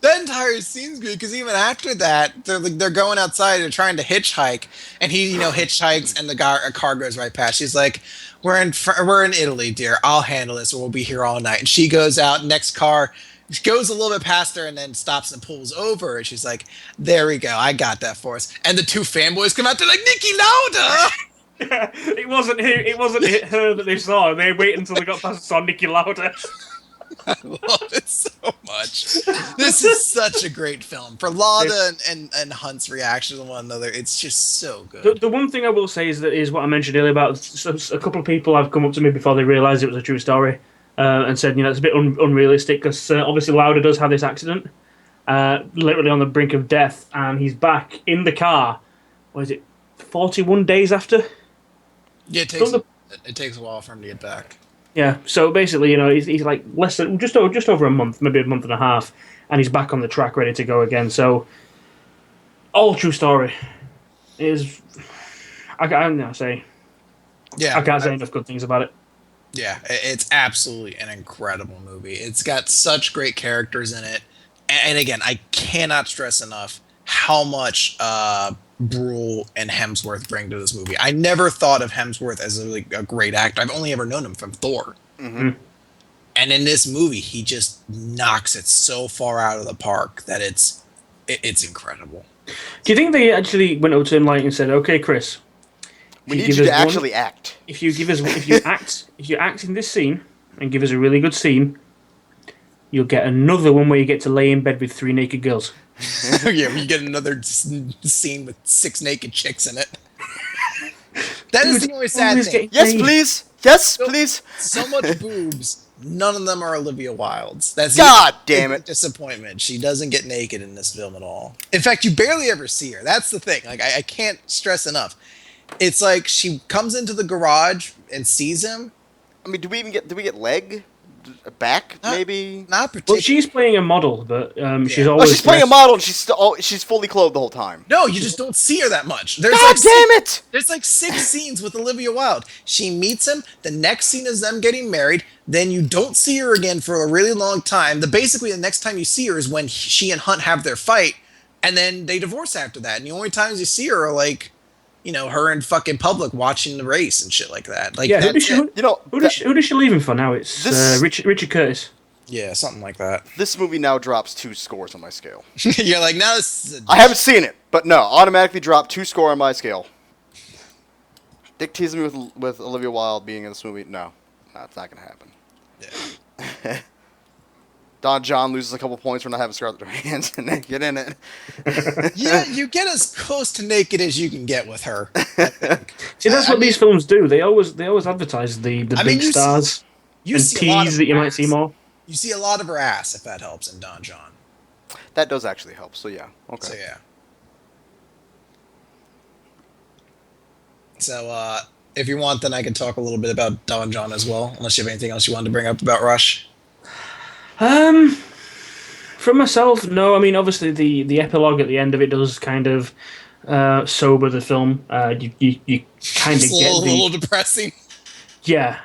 That entire scene's good because even after that, they're going outside. They're trying to hitchhike, and he hitchhikes, and a car goes right past. She's like, we're in Italy, dear. I'll handle this, or we'll be here all night." And she goes out. Next car goes a little bit past her, and then stops and pulls over. And she's like, "There we go. I got that for us." And the 2 fanboys come out. They're like, "Nicky Lauda." Yeah, it wasn't her that they saw. They waited until they got past and saw Nicky Lauda. I love it so much. This is such a great film. For Lauda and Hunt's reaction to one another, it's just so good. The one thing I will say is what I mentioned earlier about a couple of people have come up to me before they realised it was a true story and said, it's a bit unrealistic because obviously Lauda does have this accident, literally on the brink of death, and he's back in the car. What is it, 41 days after? Yeah, it takes a while for him to get back. Yeah, so basically, he's like less than just over a month, maybe a month and a half, and he's back on the track, ready to go again. So, all true story. I can't say enough good things about it. Yeah, it's absolutely an incredible movie. It's got such great characters in it, and again, I cannot stress enough how much Brule and Hemsworth bring to this movie. I never thought of Hemsworth as a great actor. I've only ever known him from Thor. Mm-hmm. And in this movie, he just knocks it so far out of the park that it's incredible. Do you think they actually went up to him and said, "Okay, Chris, we need you to actually act. If you act in this scene and give us a really good scene, you'll get another one where you get to lay in bed with 3 naked girls." Yeah, we get another scene with 6 naked chicks in it. That is the only sad thing. Yes, please. Yes, please. So much boobs. None of them are Olivia Wilde's. That's God damn it. Disappointment. She doesn't get naked in this film at all. In fact, you barely ever see her. That's the thing. Like I can't stress enough. It's like she comes into the garage and sees him, I mean, do we get leg, back maybe? Not Well, particularly. she's playing a model, but she's Yeah. always. Oh, she's playing a dressed- model, and she's fully clothed the whole time. No, you just don't see her that much. There's God damn it! There's like 6 scenes with Olivia Wilde. She meets him. The next scene is them getting married. Then you don't see her again for a really long time. Basically, the next time you see her is when she and Hunt have their fight, and then they divorce after that. And the only times you see her are like, her in fucking public watching the race and shit like that. Like, Yeah, who that's does she? it. Who does she leave him for now? It's This- Richard Curtis. Yeah, something like that. This movie now drops 2 scores on my scale. You're like, now this is I haven't seen it, but no, automatically dropped 2 score on my scale. Dick teasing me with Olivia Wilde being in this movie. No, it's not gonna happen. Yeah. Don John loses a couple points for not having Scarlett Johansson naked in it. Yeah, you get as close to naked as you can get with her. See, that's what these films do. They always advertise the I mean, big stars You and see a lot tease of that you her might see ass. more. You see a lot of her ass, if that helps, in Don John. That does actually help. So yeah, okay. So yeah. So if you want, then I can talk a little bit about Don John as well. Unless you have anything else you wanted to bring up about Rush. From myself, no. I mean, obviously the epilogue at the end of it does kind of sober the film. You kind of It's a get little depressing. Yeah.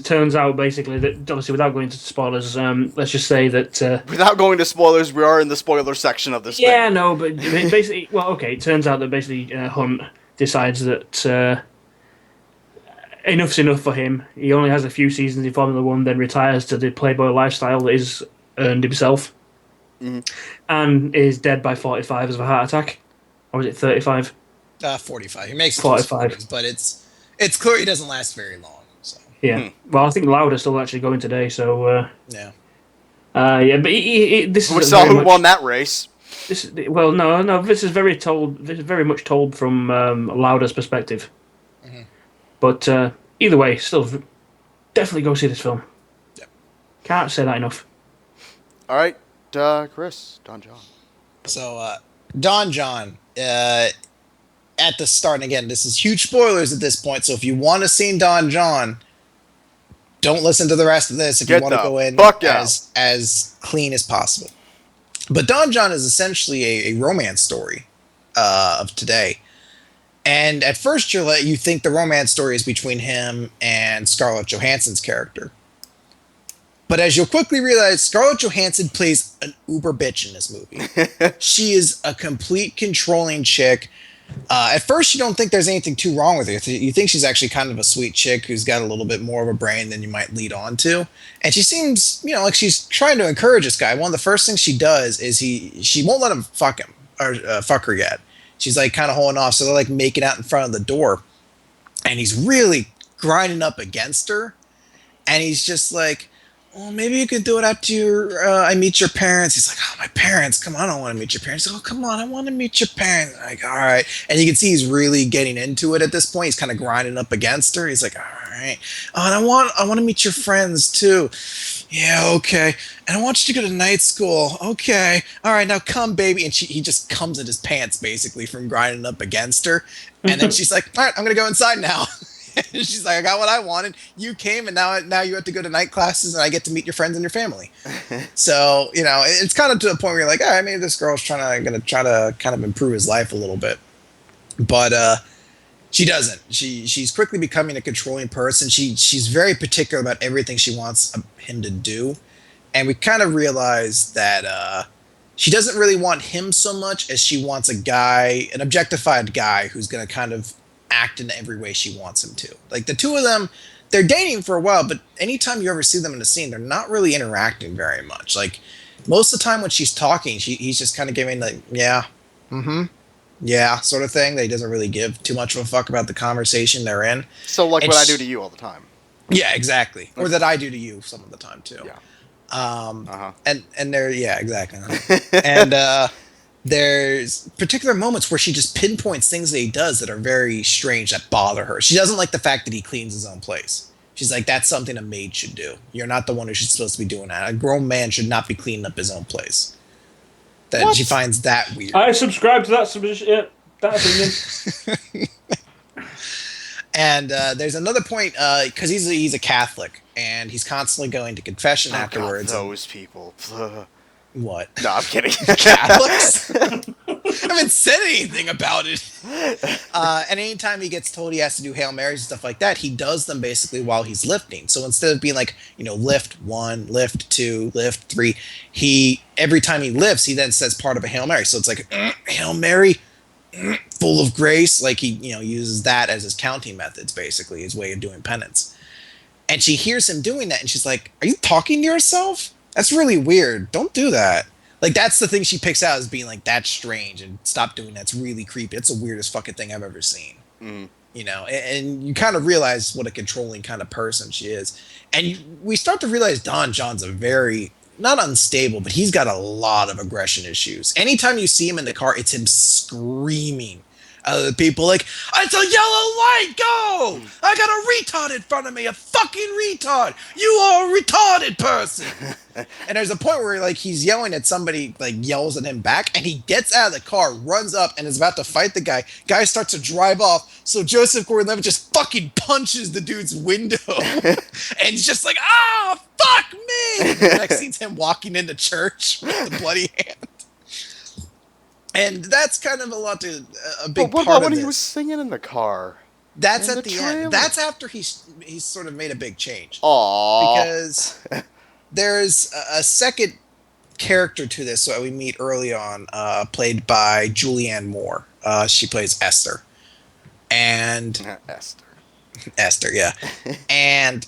Turns out basically that obviously without going into spoilers, let's just say that. Without going to spoilers, we are in the spoiler section of this Yeah, thing. no, but basically, well, okay. It turns out that basically Hunt decides that enough's enough for him. He only has a few seasons in Formula One, then retires to the playboy lifestyle that he's earned himself, and is dead by 45 of a heart attack, or is it 35? 45. He makes it 45. 40s, but it's clear he doesn't last very long. So Yeah. Well, I think Lauda's still actually going today, so yeah. yeah. But this We is saw very who much, won that race. This well, no. This is very much told from Lauda's perspective. But either way, still definitely go see this film. Yep. Can't say that enough. All right, Chris, Don John. So Don John. At the start, and again, this is huge spoilers at this point. So if you want to see Don John, don't listen to the rest of this. If you Get want to the go in fuck out. as clean as possible. But Don John is essentially a romance story of today. And at first, you think the romance story is between him and Scarlett Johansson's character. But as you'll quickly realize, Scarlett Johansson plays an uber bitch in this movie. She is a complete controlling chick. At first, you don't think there's anything too wrong with her. You think she's actually kind of a sweet chick who's got a little bit more of a brain than you might lead on to. And she seems, like she's trying to encourage this guy. One of the first things she does is she won't let him fuck him or fuck her yet. She's like kind of holding off, so they're like making out in front of the door, and he's really grinding up against her, and he's just like, well, maybe you could do it after I meet your parents. He's like, oh, my parents, come on, I don't want to meet your parents. Oh, come on, I want to meet your parents. Like, all right. And you can see he's really getting into it at this point. He's kind of grinding up against her. He's like, all right. Oh, and I want to meet your friends too. Yeah, okay. And I want you to go to night school. Okay. All right, now come, baby. And he just comes in his pants, basically, from grinding up against her. And then she's like, all right, I'm going to go inside now. And she's like, I got what I wanted. You came, and now you have to go to night classes, and I get to meet your friends and your family. So, it's kind of to the point where you're like, all right, maybe this girl's gonna try to kind of improve his life a little bit. But she doesn't. She's quickly becoming a controlling person. She's very particular about everything she wants him to do. And we kind of realize that she doesn't really want him so much as she wants an objectified guy who's going to kind of act in every way she wants him to. Like, the two of them, they're dating for a while, but anytime you ever see them in a scene, they're not really interacting very much. Like, most of the time when she's talking, he's just kind of giving like, yeah, yeah, sort of thing. That he doesn't really give too much of a fuck about the conversation they're in. So like And what I do to you all the time. Yeah, exactly. Or that I do to you some of the time too. Yeah. And there, yeah, exactly. And there's particular moments where she just pinpoints things that he does that are very strange, that bother her. She doesn't like the fact that he cleans his own place. She's like, that's something a maid should do. You're not the one who's supposed to be doing that. A grown man should not be cleaning up his own place. That she finds that weird. I subscribe to that opinion. And there's another point because he's a Catholic and he's constantly going to confession Oh God, afterwards. And those people. what? No, I'm kidding. Catholics? I haven't said anything about it. And anytime he gets told he has to do Hail Marys and stuff like that, he does them basically while he's lifting. So instead of being like, lift 1, lift 2, lift 3, every time he lifts, he then says part of a Hail Mary. So it's like, Hail Mary, full of grace. Like he, uses that as his counting methods, basically, his way of doing penance. And she hears him doing that and she's like, are you talking to yourself? That's really weird. Don't do that. Like, that's the thing she picks out as being like, that's strange and stop doing that. It's really creepy. It's the weirdest fucking thing I've ever seen. Mm. And you kind of realize what a controlling kind of person she is. And we start to realize Don John's a very, not unstable, but he's got a lot of aggression issues. Anytime you see him in the car, it's him screaming. Other people like, it's a yellow light, go! I got a retard in front of me, a fucking retard! You are a retarded person! And there's a point where like he's yelling at somebody, like yells at him back, and he gets out of the car, runs up, and is about to fight the guy. Guy starts to drive off, so Joseph Gordon-Levitt just fucking punches the dude's window. And he's just like, fuck me! And the next scene's him walking into church with the bloody hand. And that's kind of a big But what part about of when this. he was singing in the car? That's in at the the trailer? end. That's after he's sort of made a big change. Aww. Because there's a second character to this that we meet early on, played by Julianne Moore. She plays Esther. And Esther, yeah. And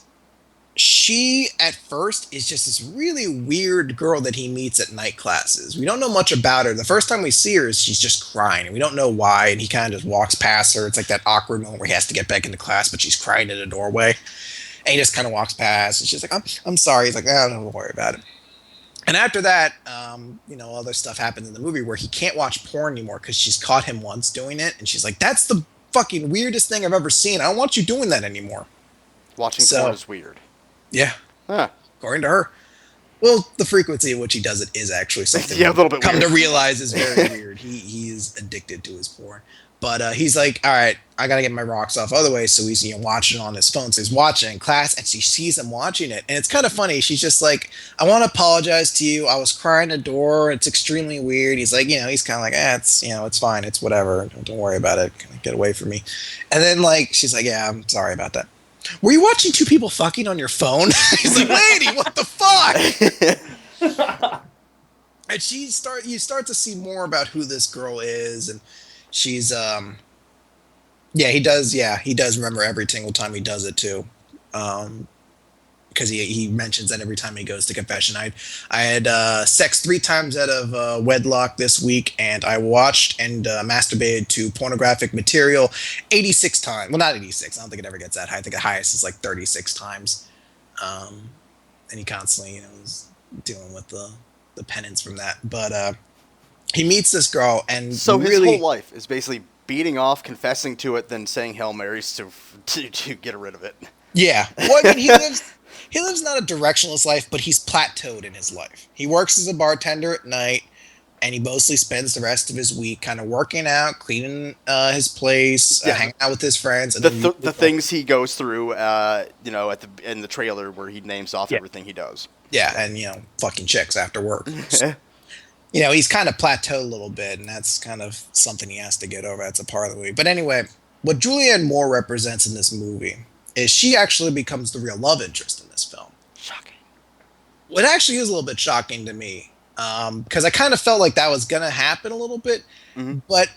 she, at first, is just this really weird girl that he meets at night classes. We don't know much about her. The first time we see her, she's just crying, and we don't know why, and he kind of just walks past her. It's like that awkward moment where he has to get back into class, but she's crying in the doorway. And he just kind of walks past, and she's like, I'm sorry. He's like, don't worry about it. And after that, other stuff happens in the movie where he can't watch porn anymore because she's caught him once doing it, and she's like, that's the fucking weirdest thing I've ever seen. I don't want you doing that anymore. Watching porn is weird. Yeah. Huh. According to her. Well, the frequency at which he does it is actually something a little bit come weird. to realize is very weird. He is addicted to his porn. But he's like, all right, I got to get my rocks off other ways. So he's watching on his phone. So he's watching in class, and she sees him watching it. And it's kind of funny. She's just like, I want to apologize to you. I was crying at the door. It's extremely weird. He's like, he's kind of like, it's fine. It's whatever. Don't worry about it. Get away from me. And then she's like, yeah, I'm sorry about that. Were you watching two people fucking on your phone? He's like, lady, what the fuck? And you start to see more about who this girl is, and she's he does remember every single time he does it too. Because he mentions that every time he goes to confession. I had sex 3 times out of wedlock this week, and I watched and masturbated to pornographic material 86 times. Well, not 86. I don't think it ever gets that high. I think the highest is like 36 times. And he constantly, is dealing with the penance from that. But he meets this girl, and so his really, whole life is basically beating off, confessing to it, then saying Hail Marys to get rid of it. Yeah. Well, I mean, he lives not a directionless life, but he's plateaued in his life. He works as a bartender at night, and he mostly spends the rest of his week kind of working out, cleaning his place, hanging out with his friends. And the things he goes through, in the trailer where he names off everything he does. Yeah, and fucking chicks after work. He's kind of plateaued a little bit, and that's kind of something he has to get over. That's a part of the movie. But anyway, what Julianne Moore represents in this movie is she actually becomes the real love interest in this film. Shocking. Well, it actually is a little bit shocking to me, because I kind of felt like that was going to happen a little bit. Mm-hmm. But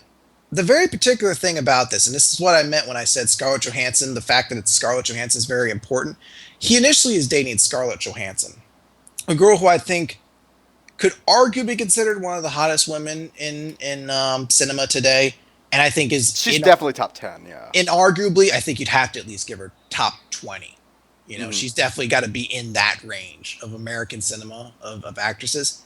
the very particular thing about this, and this is what I meant when I said Scarlett Johansson, the fact that it's Scarlett Johansson is very important. He initially is dating Scarlett Johansson, a girl who I think could arguably be considered one of the hottest women in cinema today. And I think she's definitely top 10, yeah. And arguably, I think you'd have to at least give her top 20. She's definitely got to be in that range of American cinema of actresses.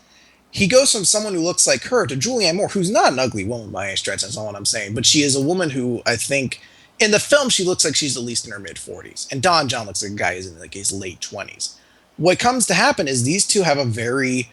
He goes from someone who looks like her to Julianne Moore, who's not an ugly woman by any stretch, that's not what I'm saying. But she is a woman who I think, in the film, she looks like she's at least in her mid-40s. And Don John looks like a guy who's in his late 20s. What comes to happen is these two have a very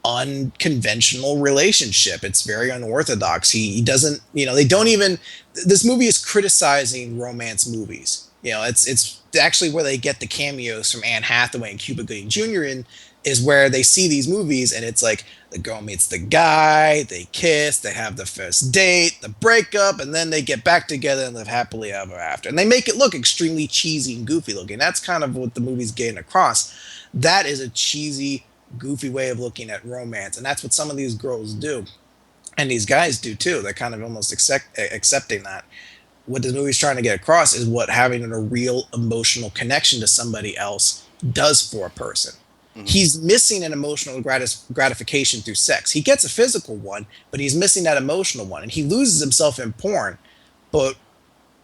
unconventional relationship. It's very unorthodox. He doesn't, they don't even. This movie is criticizing romance movies. It's actually where they get the cameos from Anne Hathaway and Cuba Gooding Jr. in, is where they see these movies and it's like the girl meets the guy, they kiss, they have the first date, the breakup, and then they get back together and live happily ever after. And they make it look extremely cheesy and goofy looking. That's kind of what the movie's getting across. That is a cheesy, goofy way of looking at romance, and that's what some of these girls do, and these guys do too. They're kind of almost accepting that. What this movie's trying to get across is what having a real emotional connection to somebody else does for a person. Mm-hmm. He's missing an emotional gratification through sex. He gets a physical one, but he's missing that emotional one, and he loses himself in porn. But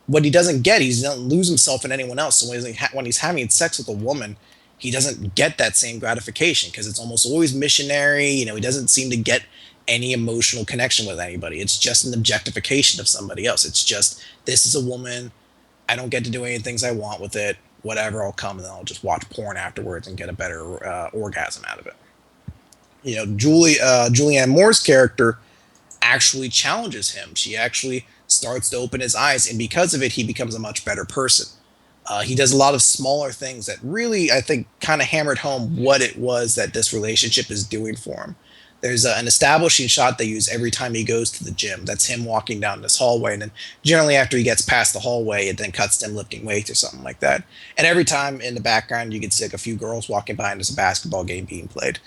what he doesn't get, he doesn't lose himself in anyone else. So when he's having sex with a woman, he doesn't get that same gratification because it's almost always missionary. He doesn't seem to get any emotional connection with anybody. It's just an objectification of somebody else. It's just, this is a woman. I don't get to do any things I want with it. Whatever, I'll come and then I'll just watch porn afterwards and get a better orgasm out of it. Julianne Moore's character actually challenges him. She actually starts to open his eyes, and because of it, he becomes a much better person. He does a lot of smaller things that really, I think, kind of hammered home what it was that this relationship is doing for him. There's an establishing shot they use every time he goes to the gym. That's him walking down this hallway, and then generally after he gets past the hallway, it then cuts to him lifting weights or something like that. And every time in the background, you can see like a few girls walking by and there's a basketball game being played.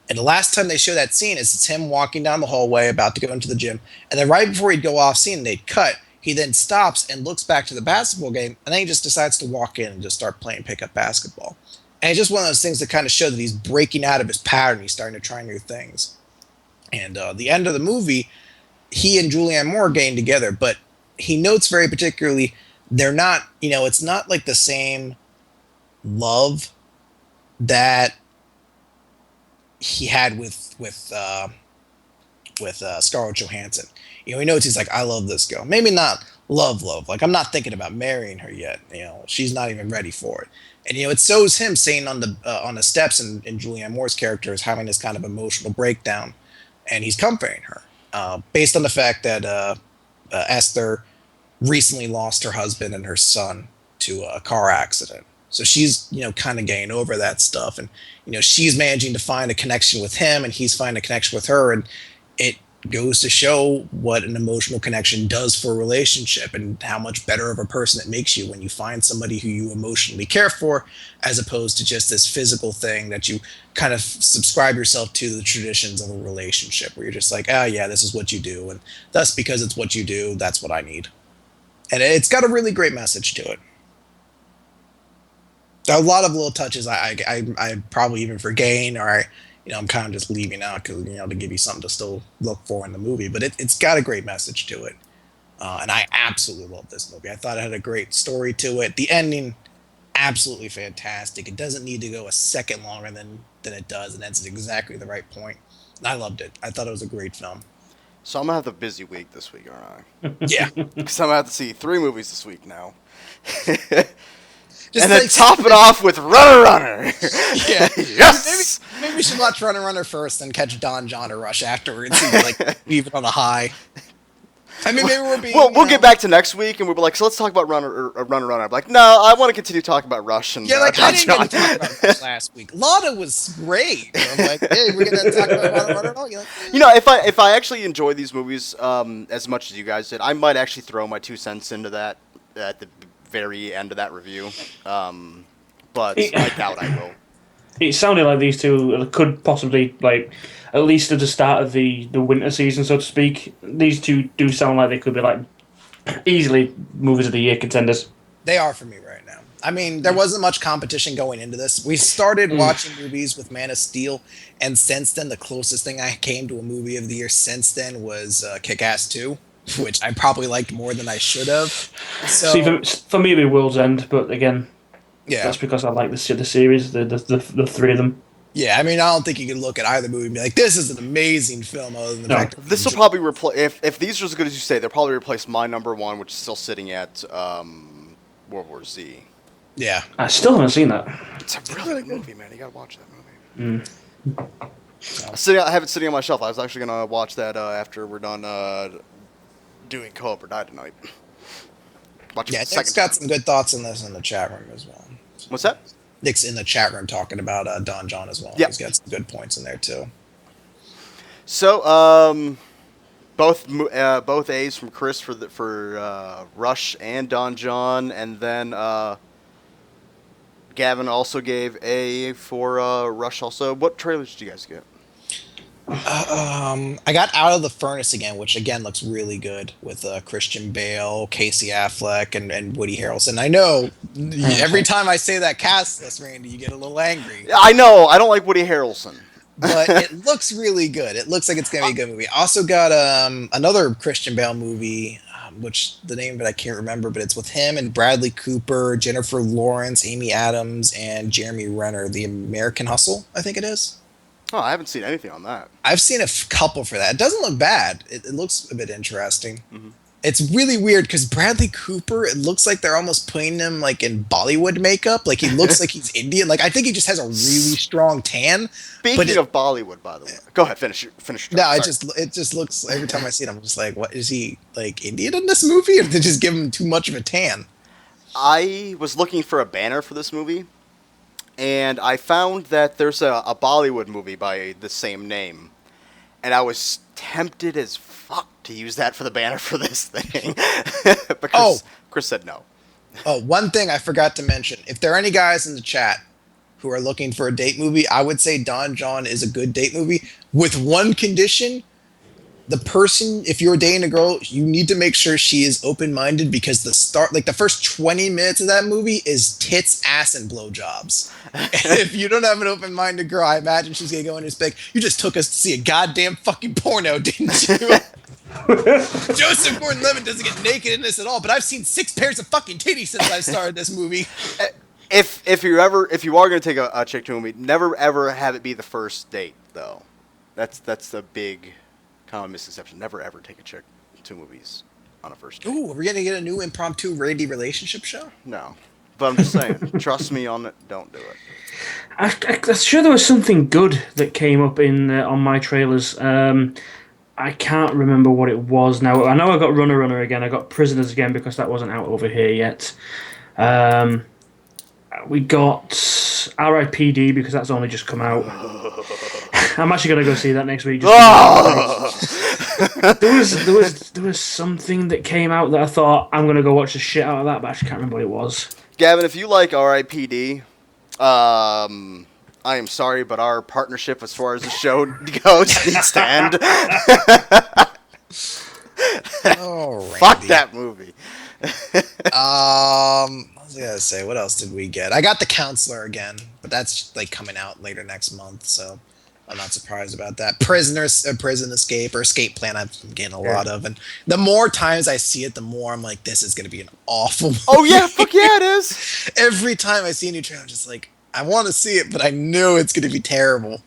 And the last time they show that scene is it's him walking down the hallway about to go into the gym, and then right before he'd go off scene, they'd cut. He then stops and looks back to the basketball game, and then he just decides to walk in and just start playing pickup basketball. And it's just one of those things that kind of show that he's breaking out of his pattern. He's starting to try new things. And the end of the movie, he and Julianne Moore are getting together, but he notes very particularly they're not, it's not like the same love that he had with Scarlett Johansson. He notes he's like, I love this girl. Maybe not love. Like, I'm not thinking about marrying her yet. She's not even ready for it. And it shows him saying on the steps, and Julianne Moore's character is having this kind of emotional breakdown, and he's comforting her based on the fact that Esther recently lost her husband and her son to a car accident. So she's, kind of getting over that stuff, and she's managing to find a connection with him, and he's finding a connection with her, and it goes to show what an emotional connection does for a relationship and how much better of a person it makes you when you find somebody who you emotionally care for, as opposed to just this physical thing that you kind of subscribe yourself to the traditions of a relationship where you're just like, oh yeah, this is what you do, and thus because it's what you do, that's what I need. And it's got a really great message to it. A lot of little touches I probably even forgetting, or I'm kind of just leaving out because to give you something to still look for in the movie. But it's got a great message to it, and I absolutely love this movie. I thought it had a great story to it. The ending, absolutely fantastic. It doesn't need to go a second longer than it does, and ends at exactly the right point. And I loved it. I thought it was a great film. So I'm gonna have a busy week this week, aren't I? Yeah, because I'm gonna have to see 3 movies this week now. Just and then top it off with Runner. Yeah. Yes. Maybe we should watch Runner first, and catch Don John or Rush afterwards. Leave it on a high. I mean, maybe we're being. We'll get back to next week, and we'll be like, so let's talk about Runner. I'm like, no, I want to continue talking about Rush and I Don didn't John. get to talk about Rush last week. Lana was great. I'm like, hey, we're gonna talk about Runner. You're like, if I actually enjoy these movies as much as you guys did, I might actually throw my 2 cents into that at the very end of that review. But I doubt I will. It sounded like these two could possibly, at least at the start of the winter season, so to speak, these two do sound like they could be, easily movies of the year contenders. They are for me right now. I mean, there wasn't much competition going into this. We started watching movies with Man of Steel, and since then, the closest thing I came to a movie of the year since then was Kick-Ass 2. Which I probably liked more than I should have. So, see, for me, it'd be World's End, but again, yeah, that's because I like the series, the 3 of them. Yeah, I mean, I don't think you can look at either movie and be like, this is an amazing film, other than the fact that this will probably replace, if these are as good as you say, they'll probably replace my number 1, which is still sitting at World War Z. Yeah. I still haven't seen that. It's a really good movie, man. You gotta watch that movie. I have it sitting on my shelf. I was actually gonna watch that after we're done doing Co-op or Die tonight. Watch it Yeah, the Nick's second got time. some good thoughts on this in the chat room as well. What's that? Nick's in the chat room talking about Don John as well. Yep. He's got some good points in there too. So, both A's from Chris for Rush and Don John, and then Gavin also gave A for Rush. Also, what trailers did you guys get? I got Out of the Furnace again, which again looks really good with Christian Bale, Casey Affleck, and Woody Harrelson. I know every time I say that cast list, Randy, you get a little angry. I know I don't like Woody Harrelson, But it looks really good. It looks like it's going to be a good movie. I also got another Christian Bale movie, which the name of it I can't remember, but it's with him and Bradley Cooper, Jennifer Lawrence, Amy Adams, and Jeremy Renner. The American Hustle, I think it is. Oh, I haven't seen anything on that. I've seen a couple for that. It doesn't look bad. It looks a bit interesting. Mm-hmm. It's really weird because Bradley Cooper, it looks like they're almost putting him like in Bollywood makeup. Like he looks like he's Indian. Like I think he just has a really strong tan. Speaking of Bollywood, by the way, go ahead, finish your No, Sorry. it just looks every time I see it, I'm just like, what is he like Indian in this movie, or did they just give him too much of a tan? I was looking for a banner for this movie, and I found that there's a Bollywood movie by the same name, and I was tempted as fuck to use that for the banner for this thing. But Chris said no. Oh, one thing I forgot to mention. If there are any guys in the chat who are looking for a date movie, I would say Don John is a good date movie with one condition. The person, if you're dating a girl, you need to make sure she is open-minded because the first 20 minutes of that movie is tits, ass, and blowjobs. And if you don't have an open-minded girl, I imagine she's going to go in and be like, you just took us to see a goddamn fucking porno, didn't you? Joseph Gordon-Levitt doesn't get naked in this at all, but I've seen 6 pairs of fucking titties since I started this movie. If you are going to take a chick to a movie, never ever have it be the first date though. That's the big common misconception. Never ever take a chick to movies on a first date. Ooh, are we going to get a new impromptu Randy relationship show? No, but I'm just saying. Trust me on it. Don't do it. I'm sure there was something good that came up in on my trailers. I can't remember what it was now. I know I got Runner again. I got Prisoners again because that wasn't out over here yet. We got R.I.P.D. because that's only just come out. I'm actually going to go see that next week. There was something that came out that I thought I'm going to go watch the shit out of that, but I actually can't remember what it was. Gavin, if you like R.I.P.D., I am sorry, but our partnership as far as the show goes needs to end. Oh, Randy. Fuck that movie. I was gonna say, what else did we get? I got The Counselor again, but that's like coming out later next month, so I'm not surprised about that. Prison Escape or Escape Plan, I'm getting a lot of, and the more times I see it, the more I'm like, this is gonna be an awful movie. Oh yeah, fuck yeah, it is. Every time I see a new trailer, I'm just like, I want to see it, but I know it's gonna be terrible.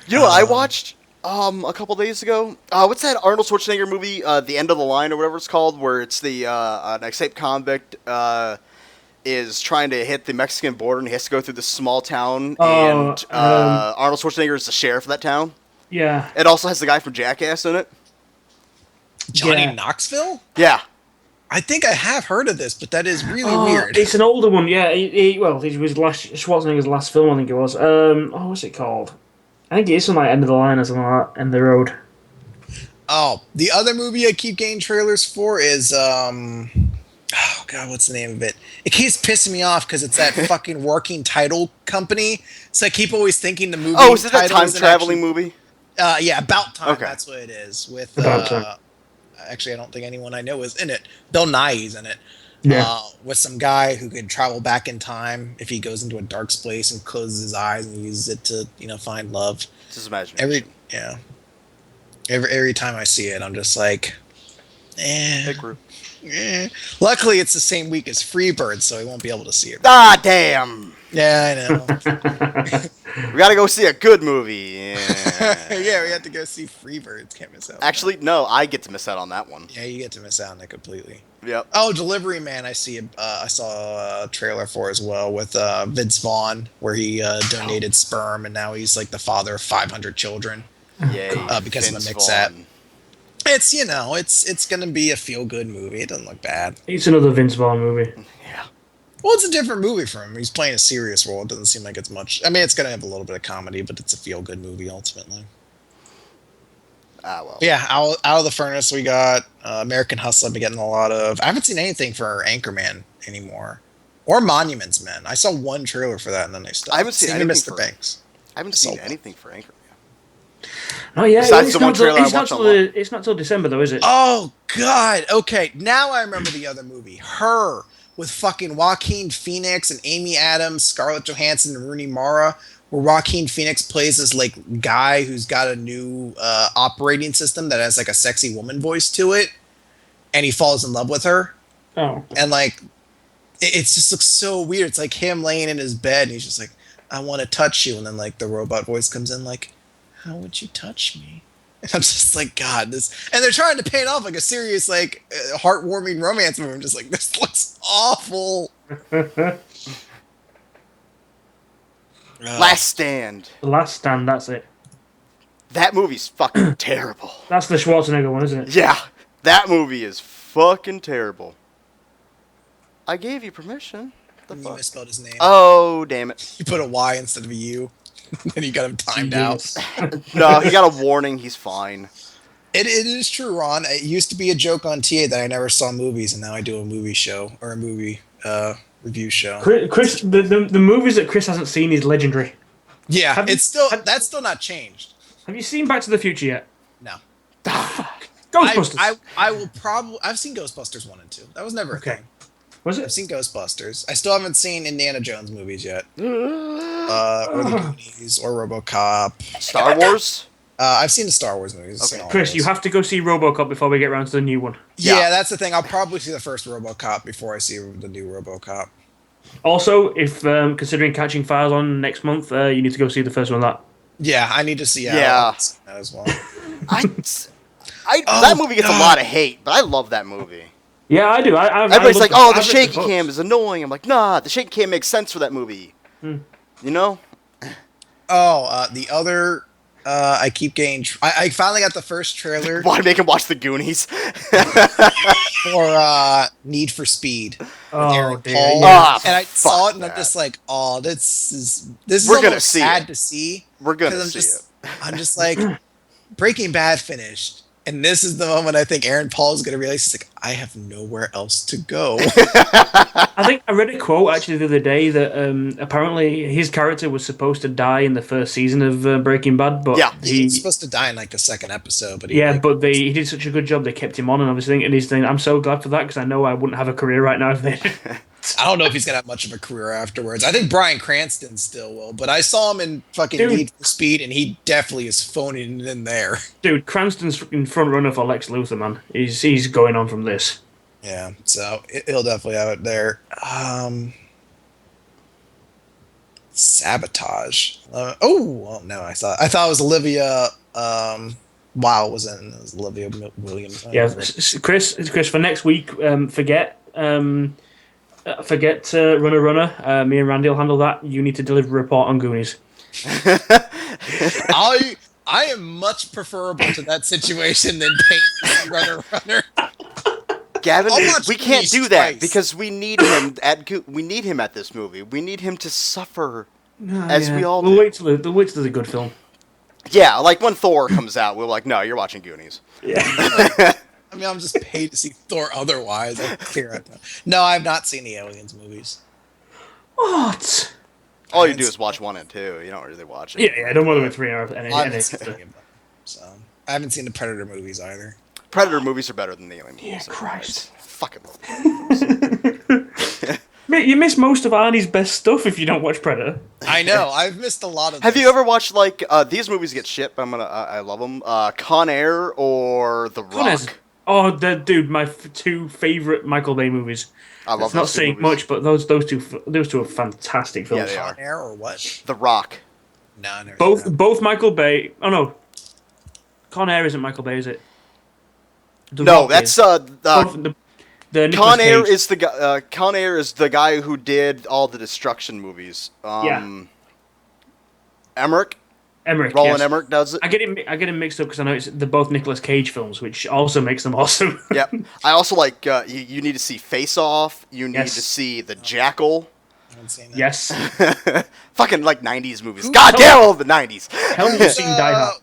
You know what I watched a couple days ago? What's that Arnold Schwarzenegger movie, The End of the Line or whatever it's called, where it's the an escaped convict is trying to hit the Mexican border and he has to go through this small town, and Arnold Schwarzenegger is the sheriff of that town. Yeah. It also has the guy from Jackass in it. Johnny Knoxville? Yeah. I think I have heard of this, but that is really weird. It's an older one, yeah. It was Schwarzenegger's last film, I think it was. What's it called? I think it is something like End of the Line or something like that, End of the Road. Oh, the other movie I keep getting trailers for is oh god, what's the name of it? It keeps pissing me off because it's that fucking working title company. So I keep always thinking the movie. Oh, is it that time traveling movie? Yeah, About Time. Okay. That's what it is. With About Time. Actually, I don't think anyone I know is in it. Bill Nighy's in it. Yeah. With some guy who can travel back in time if he goes into a dark place and closes his eyes and uses it to find love. It's his imagination. Every time I see it, I'm just like, Hey, group. Luckily, it's the same week as Freebird, so I won't be able to see it. Ah, damn. Yeah, I know. We gotta go see a good movie. Yeah. Yeah, we have to go see Freebirds. Can't miss out. Actually, no, I get to miss out on that one. Yeah, you get to miss out on that completely. Yep. Oh, Delivery Man! I saw a trailer for as well with Vince Vaughn, where he donated sperm, and now he's like the father of 500 children. Yay. Because of Vince the mix-up. Vaughn. It's it's gonna be a feel-good movie. It doesn't look bad. It's another Vince Vaughn movie. Yeah. Well, it's a different movie for him. He's playing a serious role. It doesn't seem like it's much. I mean, it's gonna have a little bit of comedy, but it's a feel-good movie ultimately. Ah, well. Yeah, out of the furnace, we got American Hustle. I've been getting a lot of. I haven't seen anything for Anchorman anymore, or Monuments Men. I saw one trailer for that, and then they stopped. I haven't seen anything Mr. for- Banks. I haven't seen anything for Anchorman. Oh yeah, Besides it's the one not till- trailer I it's not watched till online. it's not till December though, is it? Oh God. Okay, now I remember the other movie, Her, with fucking Joaquin Phoenix and Amy Adams, Scarlett Johansson, and Rooney Mara. Where Joaquin Phoenix plays this like guy who's got a new operating system that has like a sexy woman voice to it, and he falls in love with her, Oh, and like it just looks so weird. It's like him laying in his bed, and he's just like, "I want to touch you," and then like the robot voice comes in like, "How would you touch me?" And I'm just like, God, this, and they're trying to paint off like a serious like heartwarming romance movie. I'm just like, this looks awful. Last Stand. The Last Stand. That's it. That movie's fucking terrible. That's the Schwarzenegger one, isn't it? Yeah, that movie is fucking terrible. I gave you permission. The You fuck? misspelled his name. Oh, damn it. You put a Y instead of a U. And you got him timed out. No, he got a warning. He's fine. It is true, Ron. It used to be a joke on TA that I never saw movies, and now I do a movie show or a movie review show. Chris, the movies that Chris hasn't seen is legendary. Yeah, Have you- it's still that's still not changed. Have you seen Back to the Future yet? No, Ghostbusters. I will probably. I've seen Ghostbusters 1 and 2. That was never a Okay. thing. Was I've it? seen Ghostbusters. I still haven't seen Indiana Jones movies yet, or the Goonies, or RoboCop. Star Wars? I've seen the Star Wars movies. I've Okay. seen all Chris, those. you have to go see RoboCop before we get around to the new one. Yeah, Yeah. that's the thing. I'll probably see the first RoboCop before I see the new RoboCop. Also, if considering Catching Fires on next month, you need to go see the first one. That Yeah, I need to see Yeah. that as well. That movie gets a lot of hate, but I love that movie. yeah, I do. Everybody's like, "Oh, the I've read shaky books. cam is annoying." I'm like, "Nah, the shaky cam makes sense for that movie." You know? Oh, the other, I keep getting. I finally got the first trailer Why make him watch the Goonies? for Need for Speed. with Oh, Aaron dear, Paul, yeah. Ah, and I saw fuck it, and I'm that. just like, "Oh, this is We're gonna almost see sad it. to see." We're gonna 'cause see it. I'm just like, Breaking Bad finished, and this is the moment I think Aaron Paul is gonna realize he's like, "I have nowhere else to go." I think I read a quote actually the other day that apparently his character was supposed to die in the first season of Breaking Bad, but Yeah. He's supposed to die in like the second episode, but he did such a good job they kept him on, and obviously, and he's saying, "I'm so glad for that because I know I wouldn't have a career right now if they." I don't know if he's gonna have much of a career afterwards. I think Bryan Cranston still will, but I saw him in fucking Dude. Need for Speed, and he definitely is phoning it in there. Dude, Cranston's in front runner for Lex Luthor, man. He's going on from this. Yeah, so he'll definitely have it there. Sabotage. Well, no, I thought it was Olivia. Wow, was in it was Olivia Williams. Yeah, Chris, for next week, forget runner. Me and Randy will handle that. You need to deliver a report on Goonies. I am much preferable to that situation than paying runner. Gavin, I'll watch we can't Goonies do that twice. because we need him at this movie. We need him to suffer as we all We'll do. wait till there's a good film. Yeah, like when Thor comes out, we're like, "No, you're watching Goonies." Yeah. I mean, I'm just paid to see Thor otherwise. I clear out. No, I've not seen the Aliens movies. What? All you do is watch 1 and 2. You don't really watch it. Yeah. Don't bother with 3 hours. I haven't seen any of them, so I haven't seen the Predator movies either. Predator movies are better than the Alien movies. Yeah, Christ. Fucking love Mate, you miss most of Arnie's best stuff if you don't watch Predator. I know. I've missed a lot of. Have this. you ever watched like these movies get shit, but I love them. Con Air or The Rock. Oh, dude, my two favorite Michael Bay movies. I love It's not those two saying movies. much, but those two are fantastic films. Yeah, they are. Con Air or what? The Rock. No, I never seen that. Both Michael Bay. Oh no, Con Air isn't Michael Bay, is it? The No, Rock that's is. Both the Nicolas Con Air Cage. is the guy. Con Air is the guy who did all the destruction movies. Emmerich, Emmerich. Roland Yes. Emmerich does it. I get him mixed up because I know they're both Nicolas Cage films, which also makes them awesome. Yep. I also like. You need to see Face Off. You need Yes. to see The Jackal. I haven't seen that. Yes. Fucking like '90s movies. Who- God damn all the '90s. Tell me you've seen Die Hard.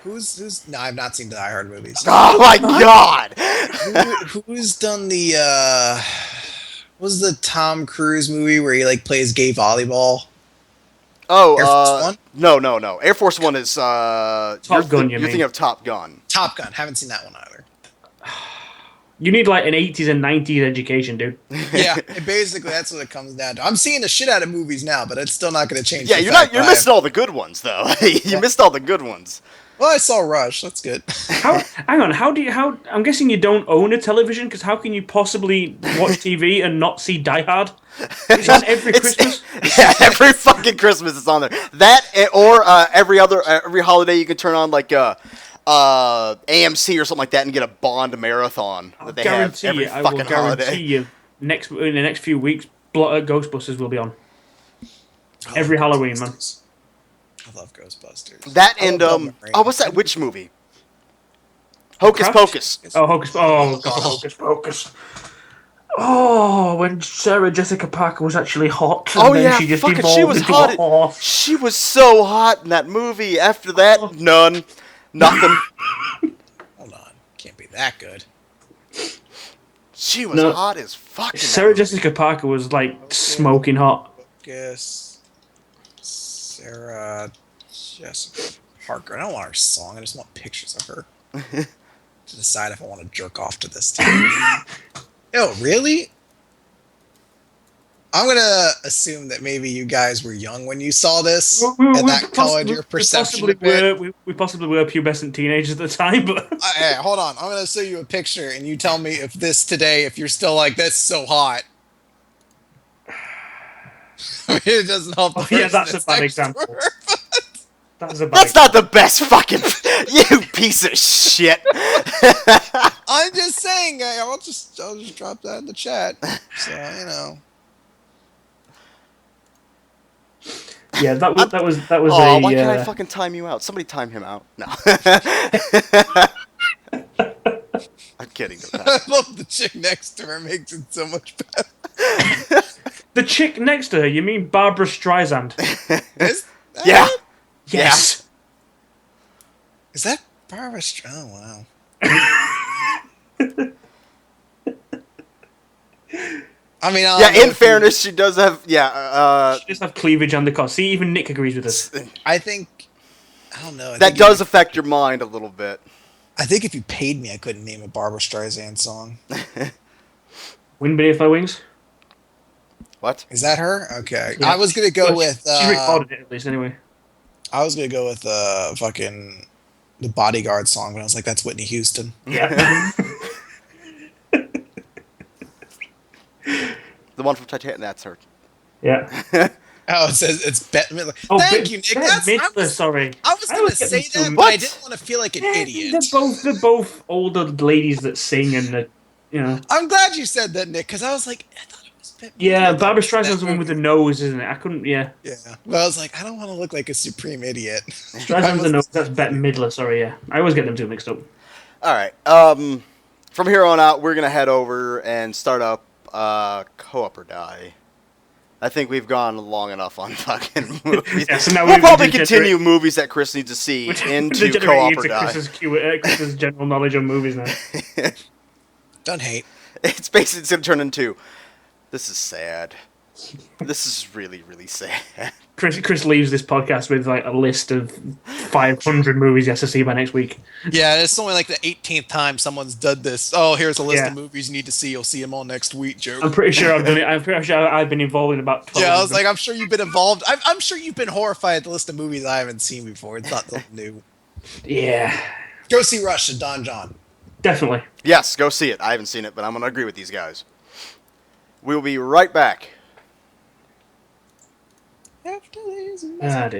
Who's? No, I've not seen Die Hard movies. Oh my god. Who's done the? What was the Tom Cruise movie where he like plays gay volleyball? Oh, Air Force One? No. Air Force One is Gun, You're you mean. thinking of Top Gun. Top Gun. Haven't seen that one either. You need like an 80s and 90s education, dude. Yeah, basically that's what it comes down to. I'm seeing the shit out of movies now, but it's still not going to change. Yeah, the you're fact you're that missing all the good ones though. You missed all the good ones. Well, I saw Rush. That's good. Hang on, how I'm guessing you don't own a television, because how can you possibly watch TV and not see Die Hard? It's on every Christmas. Yeah, every fucking Christmas it's on there. That or every holiday you can turn on like AMC or something like that and get a Bond marathon that they have every I will fucking guarantee holiday. you in the next few weeks, Ghostbusters will be on. Every Halloween, man. I love Ghostbusters. That I and love Bill Murray. what's that witch movie? Hocus Craft? Pocus. Oh, Hocus Pocus. Oh, when Sarah Jessica Parker was actually hot, and Oh then yeah, she just fucking evolved she was into hot. a horse. She was so hot in that movie. After that, nothing. Hold on, can't be that good. She was No. hot as fuck. in that Sarah movie. Jessica Parker was like smoking hot. Focus. Sarah Jessica Parker. I don't want her song. I just want pictures of her to decide if I want to jerk off to this. Oh, really? I'm gonna assume that maybe you guys were young when you saw this, and that colored your perception a bit. We possibly were pubescent teenagers at the time, but Hey, hold on. I'm gonna show you a picture, and you tell me if this today, if you're still like, that's so hot. I mean, it doesn't help. The yeah, person that's a that's bad next to example. her. That's a bad That's not the best fucking. You piece of shit. I'm just saying. I'll just drop that in the chat. So you know. Yeah, that was Oh, a. why can't I fucking time you out? Somebody time him out. No. I'm kidding. Don't I time. love the chick next to her. Makes it so much better. The chick next to her, you mean Barbara Streisand? Is that Yeah. it? Yes. Is that Barbara? Oh wow. I mean, I don't know Yeah. In if fairness, she does have. Yeah. She just have cleavage on the cost. See, even Nick agrees with us. I think. I don't know. I That think does affect your mind a little bit. I think if you paid me, I couldn't name a Barbara Streisand song. Wind Beneath My Wings? What? Is that her? Okay. Yeah. I was gonna go Well, with. She recorded it at least, anyway. I was gonna go with fucking the Bodyguard song, but I was like, that's Whitney Houston. Yeah. The one from Titanic. That's her. yeah. Oh, it says it's Bette Midler. Oh, Thank you, Nick. Bette I Midler, was, sorry. I was gonna always get say them that, too- but I What? didn't want to feel like an Yeah, idiot. they're both older ladies that sing and you know. I'm glad you said that, Nick, because I was like, I thought it was Bette Yeah, Midler. Barbara That Streisand's the one with the movie. nose, isn't it? I couldn't. Yeah, Yeah. Well, I was like, I don't want to look like a supreme idiot. Streisand's the nose. That's Bette Midler. Sorry, yeah. I always get them two mixed up. All right. From here on out, we're gonna head over and start up Co-op or Die. I think we've gone long enough on fucking movies. Yeah, so now we'll we've probably degenerate- continue movies that Chris needs to see into Degenerating Co-op or into Die. Chris's general knowledge on movies now. Don't hate. It's basically it's gonna turn into. This is sad. This is really, really sad. Chris leaves this podcast with like a list of 500 movies he has to see by next week. Yeah, it's only like the 18th time someone's done this. Oh, here's a list Yeah. of movies you need to see. You'll see them all next week, Joe. I'm pretty sure I've done it. I'm pretty sure I've been involved in about 12. Yeah, I of was them. like, I'm sure you've been involved. I'm sure you've been horrified at the list of movies I haven't seen before. It's not something new. Yeah, Go see Rush and Don John. definitely. Yes, go see it. I haven't seen it, but I'm gonna agree with these guys. We'll be right back. After these Ah, dude.